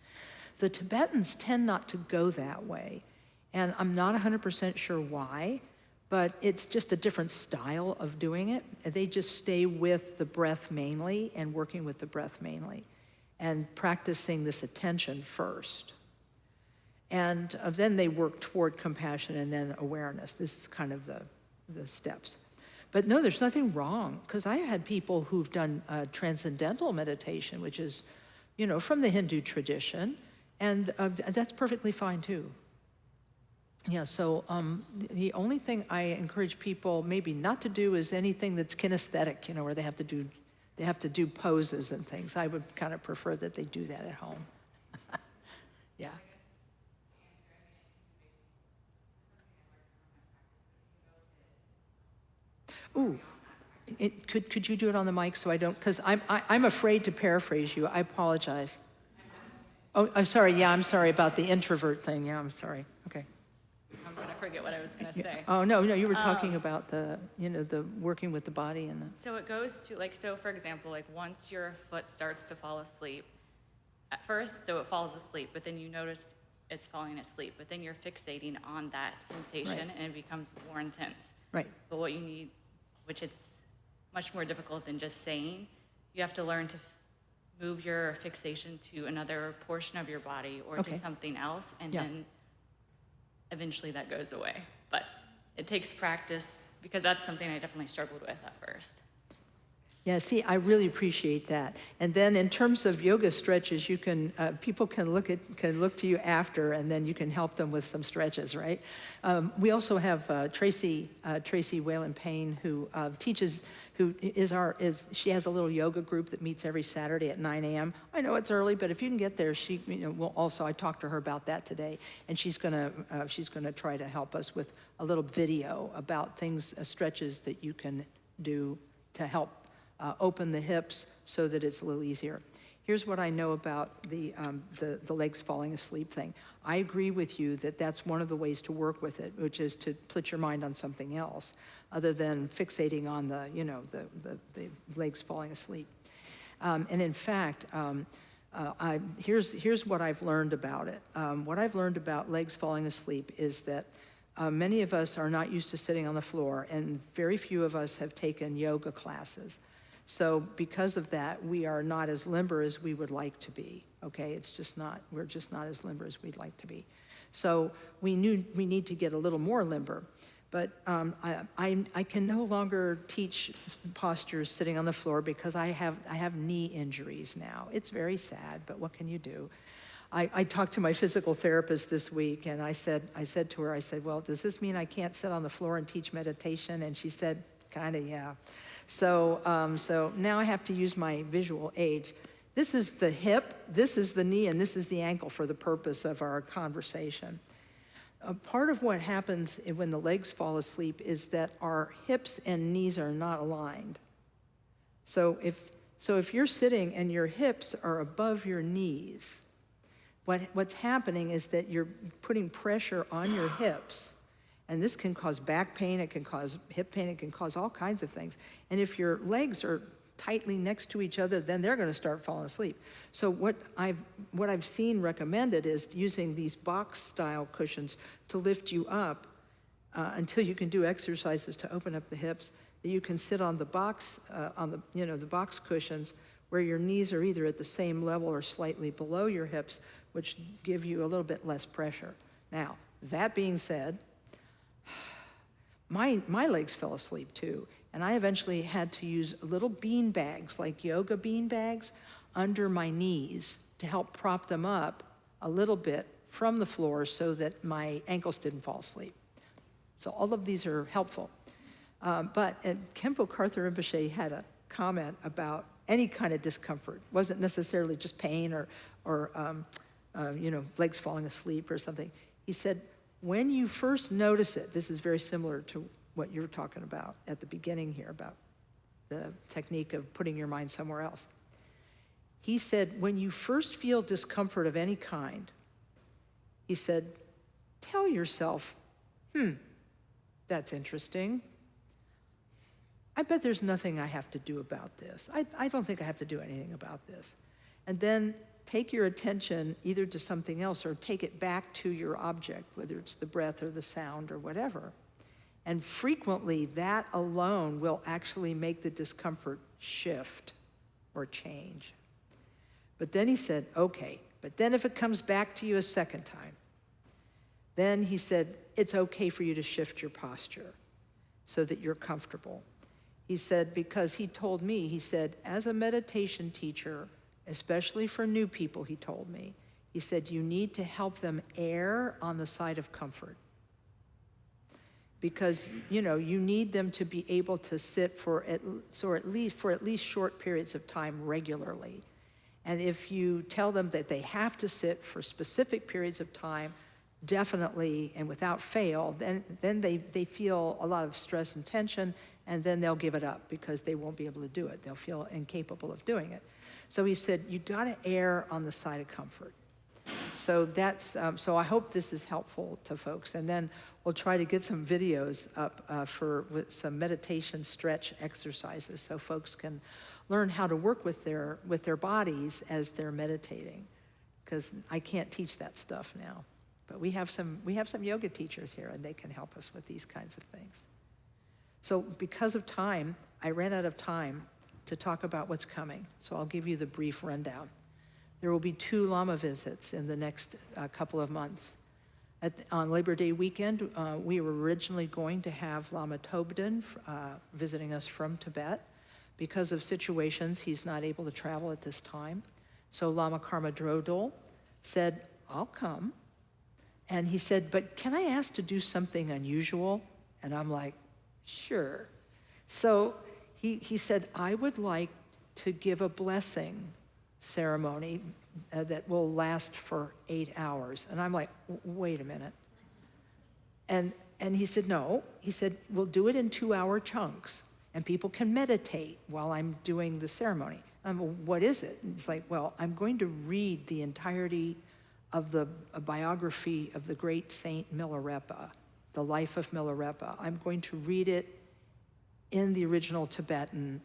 The Tibetans tend not to go that way, and I'm not 100% sure why, but it's just a different style of doing it. They just stay with the breath mainly and working with the breath mainly and practicing this attention first. And then they work toward compassion and then awareness. This is kind of the steps. But no, there's nothing wrong, because I had people who've done transcendental meditation, which is, from the Hindu tradition, and that's perfectly fine too. Yeah, so the only thing I encourage people maybe not to do is anything that's kinesthetic, where they have to do poses and things. I would kind of prefer that they do that at home. Yeah. Ooh, could you do it on the mic so I don't, because I'm afraid to paraphrase you. I apologize. Oh, I'm sorry. Yeah, I'm sorry about the introvert thing. Yeah, I'm sorry. Okay. I'm going to forget what I was going to say. Oh, no, you were talking about the, the working with the body and the, So it goes to, like, so for example, like once your foot starts to fall asleep, at first, so it falls asleep, but then you notice it's falling asleep, but then you're fixating on that sensation Right. and it becomes more intense. right, But what you need, which it's much more difficult than just saying, you have to learn to move your fixation to another portion of your body or Okay. to something else, and Yeah. then eventually that goes away. But it takes practice, because that's something I definitely struggled with at first. Yeah, see, I really appreciate that. And then in terms of yoga stretches, you can people can look to you after, and then you can help them with some stretches, right? We also have Tracy Whalen Payne, who teaches, she has a little yoga group that meets every Saturday at 9 a.m. I know it's early, but if you can get there, she will also. I talked to her about that today, and she's gonna try to help us with a little video about things, stretches that you can do to help open the hips so that it's a little easier. Here's what I know about the legs falling asleep thing. I agree with you that that's one of the ways to work with it, which is to put your mind on something else other than fixating on the legs falling asleep. And in fact, here's what I've learned about it. What I've learned about legs falling asleep is that many of us are not used to sitting on the floor, and very few of us have taken yoga classes. So because of that, we are not as limber as we would like to be, okay? We're just not as limber as we'd like to be. So we need to get a little more limber. But I can no longer teach postures sitting on the floor because I have knee injuries now. It's very sad, but what can you do? I talked to my physical therapist this week, and I said to her, well, does this mean I can't sit on the floor and teach meditation? And she said, kind of, yeah. So now I have to use my visual aids. This is the hip, this is the knee, and this is the ankle for the purpose of our conversation. Part of what happens when the legs fall asleep is that our hips and knees are not aligned. So if you're sitting and your hips are above your knees, what's happening is that you're putting pressure on your hips. And this can cause back pain, it can cause hip pain, it can cause all kinds of things. And if your legs are tightly next to each other, then they're going to start falling asleep. So what I've seen recommended is using these box-style cushions to lift you up until you can do exercises to open up the hips. That you can sit on the box, the box cushions, where your knees are either at the same level or slightly below your hips, which give you a little bit less pressure. Now, that being said, my legs fell asleep too, and I eventually had to use little bean bags, like yoga bean bags, under my knees to help prop them up a little bit from the floor so that my ankles didn't fall asleep. So all of these are helpful. But Khenpo Karthar Rinpoche had a comment about any kind of discomfort. It wasn't necessarily just pain or legs falling asleep or something. He said, when you first notice it, this is very similar to what you were talking about at the beginning here about the technique of putting your mind somewhere else. He said, when you first feel discomfort of any kind, he said, tell yourself, that's interesting. I bet there's nothing I have to do about this. I don't think I have to do anything about this. And then take your attention either to something else or take it back to your object, whether it's the breath or the sound or whatever. And frequently, that alone will actually make the discomfort shift or change. But then he said, okay, but then if it comes back to you a second time, then he said, it's okay for you to shift your posture so that you're comfortable. He said, because he told me, he said, as a meditation teacher, especially for new people, he told me, he said, you need to help them err on the side of comfort. Because, you need them to be able to sit for at least short periods of time regularly. And if you tell them that they have to sit for specific periods of time, definitely and without fail, then they feel a lot of stress and tension, and then they'll give it up because they won't be able to do it. They'll feel incapable of doing it. So he said, you gotta err on the side of comfort. so that's, so I hope this is helpful to folks. And then we'll try to get some videos up with some meditation stretch exercises so folks can learn how to work with their bodies as they're meditating. Because I can't teach that stuff now. But we have some yoga teachers here, and they can help us with these kinds of things. So because of time, I ran out of time to talk about what's coming. So I'll give you the brief rundown. There will be 2 Lama visits in the next couple of months. On Labor Day weekend, we were originally going to have Lama Tobden visiting us from Tibet. Because of situations, he's not able to travel at this time. So Lama Karma Drodol said, I'll come. And he said, but can I ask to do something unusual? And I'm like, sure. So he said, I would like to give a blessing ceremony that will last for 8 hours. And I'm like, wait a minute. And he said, no. He said, we'll do it in 2-hour chunks, and people can meditate while I'm doing the ceremony. What is it? And it's like, well, I'm going to read the entirety of a biography of the great Saint Milarepa, the life of Milarepa. I'm going to read it in the original Tibetan,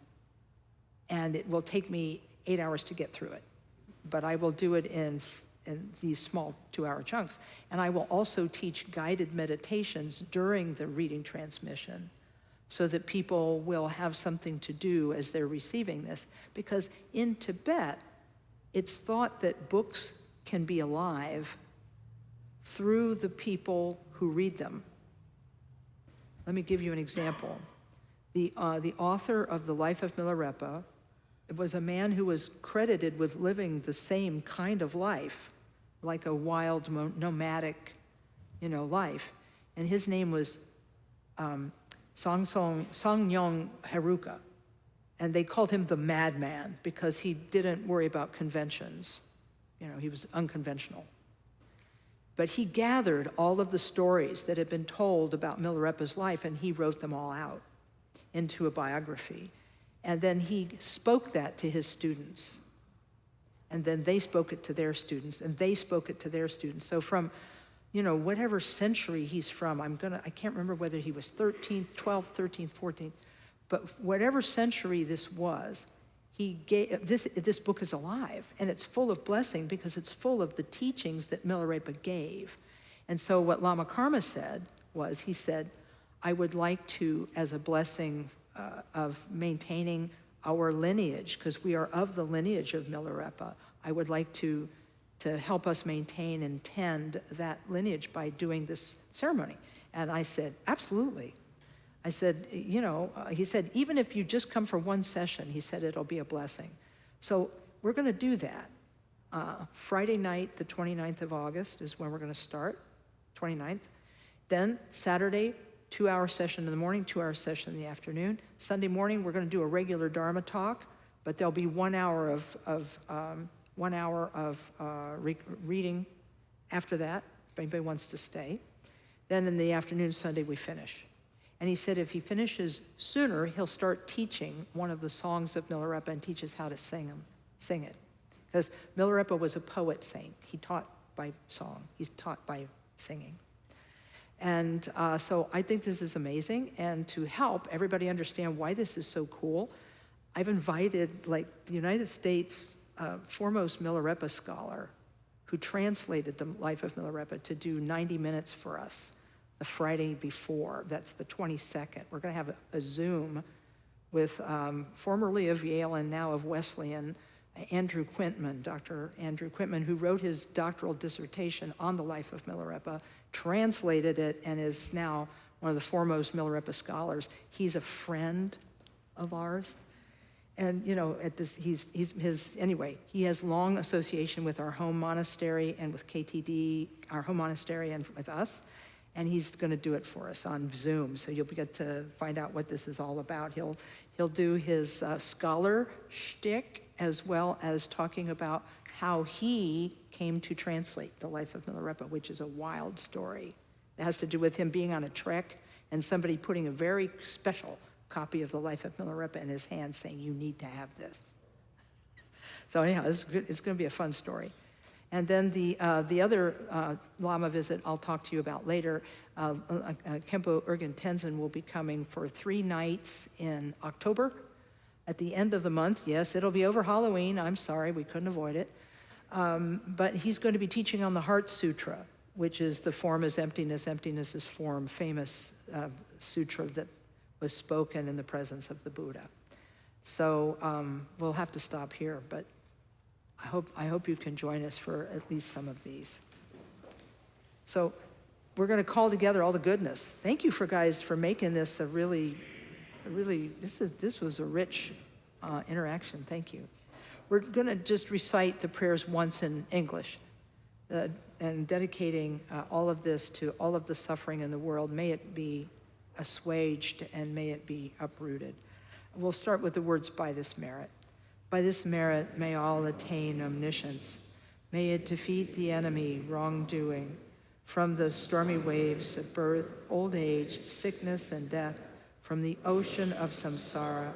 and it will take me 8 hours to get through it. But I will do it in these small 2-hour chunks. And I will also teach guided meditations during the reading transmission, so that people will have something to do as they're receiving this. Because in Tibet, it's thought that books can be alive through the people who read them. Let me give you an example. The author of The Life of Milarepa was a man who was credited with living the same kind of life, like a wild, nomadic, life. And his name was Songyong Haruka. And they called him the madman because he didn't worry about conventions. He was unconventional. But he gathered all of the stories that had been told about Milarepa's life, and he wrote them all out into a biography. And then he spoke that to his students. And then they spoke it to their students, and they spoke it to their students. So from, whatever century he's from, I can't remember whether he was 13th, 12th, 13th, 14th, but whatever century this was, he gave, this book is alive, and it's full of blessing because it's full of the teachings that Milarepa gave. And so what Lama Karma said was, he said, I would like to, as a blessing of maintaining our lineage, because we are of the lineage of Milarepa, I would like to help us maintain and tend that lineage by doing this ceremony. And I said, absolutely. I said, he said, even if you just come for one session, he said, it'll be a blessing. So we're going to do that. Friday night, the 29th of August is when we're going to start, 29th. Then Saturday, 2-hour session in the morning, 2-hour session in the afternoon. Sunday morning, we're going to do a regular Dharma talk, but there'll be 1 hour of reading after that, if anybody wants to stay. Then in the afternoon, Sunday, we finish. And he said if he finishes sooner, he'll start teaching one of the songs of Milarepa and teach us how to sing it. Because Milarepa was a poet saint. He taught by song. He's taught by singing. And so I think this is amazing. And to help everybody understand why this is so cool, I've invited the United States foremost Milarepa scholar who translated the life of Milarepa to do 90 minutes for us the Friday before. That's the 22nd. We're going to have a Zoom with formerly of Yale and now of Wesleyan, Andrew Quintman, Dr. Andrew Quintman, who wrote his doctoral dissertation on the life of Milarepa, translated it, and is now one of the foremost Milarepa scholars. He's a friend of ours. And at this, he has long association with our home monastery and with KTD, our home monastery, and with us. And he's going to do it for us on Zoom, so you'll get to find out what this is all about. He'll do his scholar shtick, as well as talking about how he came to translate the life of Milarepa, which is a wild story. It has to do with him being on a trek and somebody putting a very special copy of the life of Milarepa in his hand, saying, you need to have this. So anyhow, it's going to be a fun story. And then the other Lama visit I'll talk to you about later. Khenpo Urgen Tenzin will be coming for 3 nights in October. At the end of the month, yes, it'll be over Halloween. I'm sorry, we couldn't avoid it. But he's going to be teaching on the Heart Sutra, which is the form is emptiness, emptiness is form, famous sutra that was spoken in the presence of the Buddha. So we'll have to stop here, but I hope you can join us for at least some of these. So we're going to call together all the goodness. Thank you guys for making this a really, this was a rich interaction. Thank you. We're going to just recite the prayers once in English and dedicating all of this to all of the suffering in the world. May it be assuaged and may it be uprooted. We'll start with the words, by this merit. By this merit, may all attain omniscience. May it defeat the enemy, wrongdoing. From the stormy waves of birth, old age, sickness, and death, from the ocean of samsara,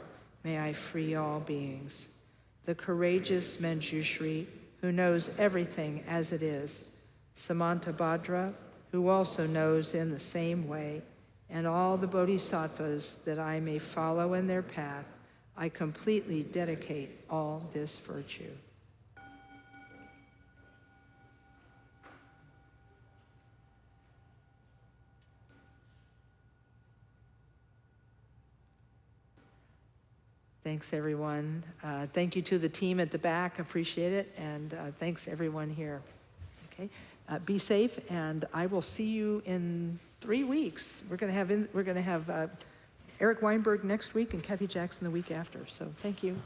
may I free all beings. The courageous Manjushri, who knows everything as it is, Samantabhadra, who also knows in the same way, and all the bodhisattvas that I may follow in their path, I completely dedicate all this virtue. Thanks, everyone. Thank you to the team at the back. Appreciate it. And thanks, everyone here. Okay. Be safe, and I will see you in 3 weeks. We're going to have Eric Weinberg next week and Kathy Jackson the week after. So thank you.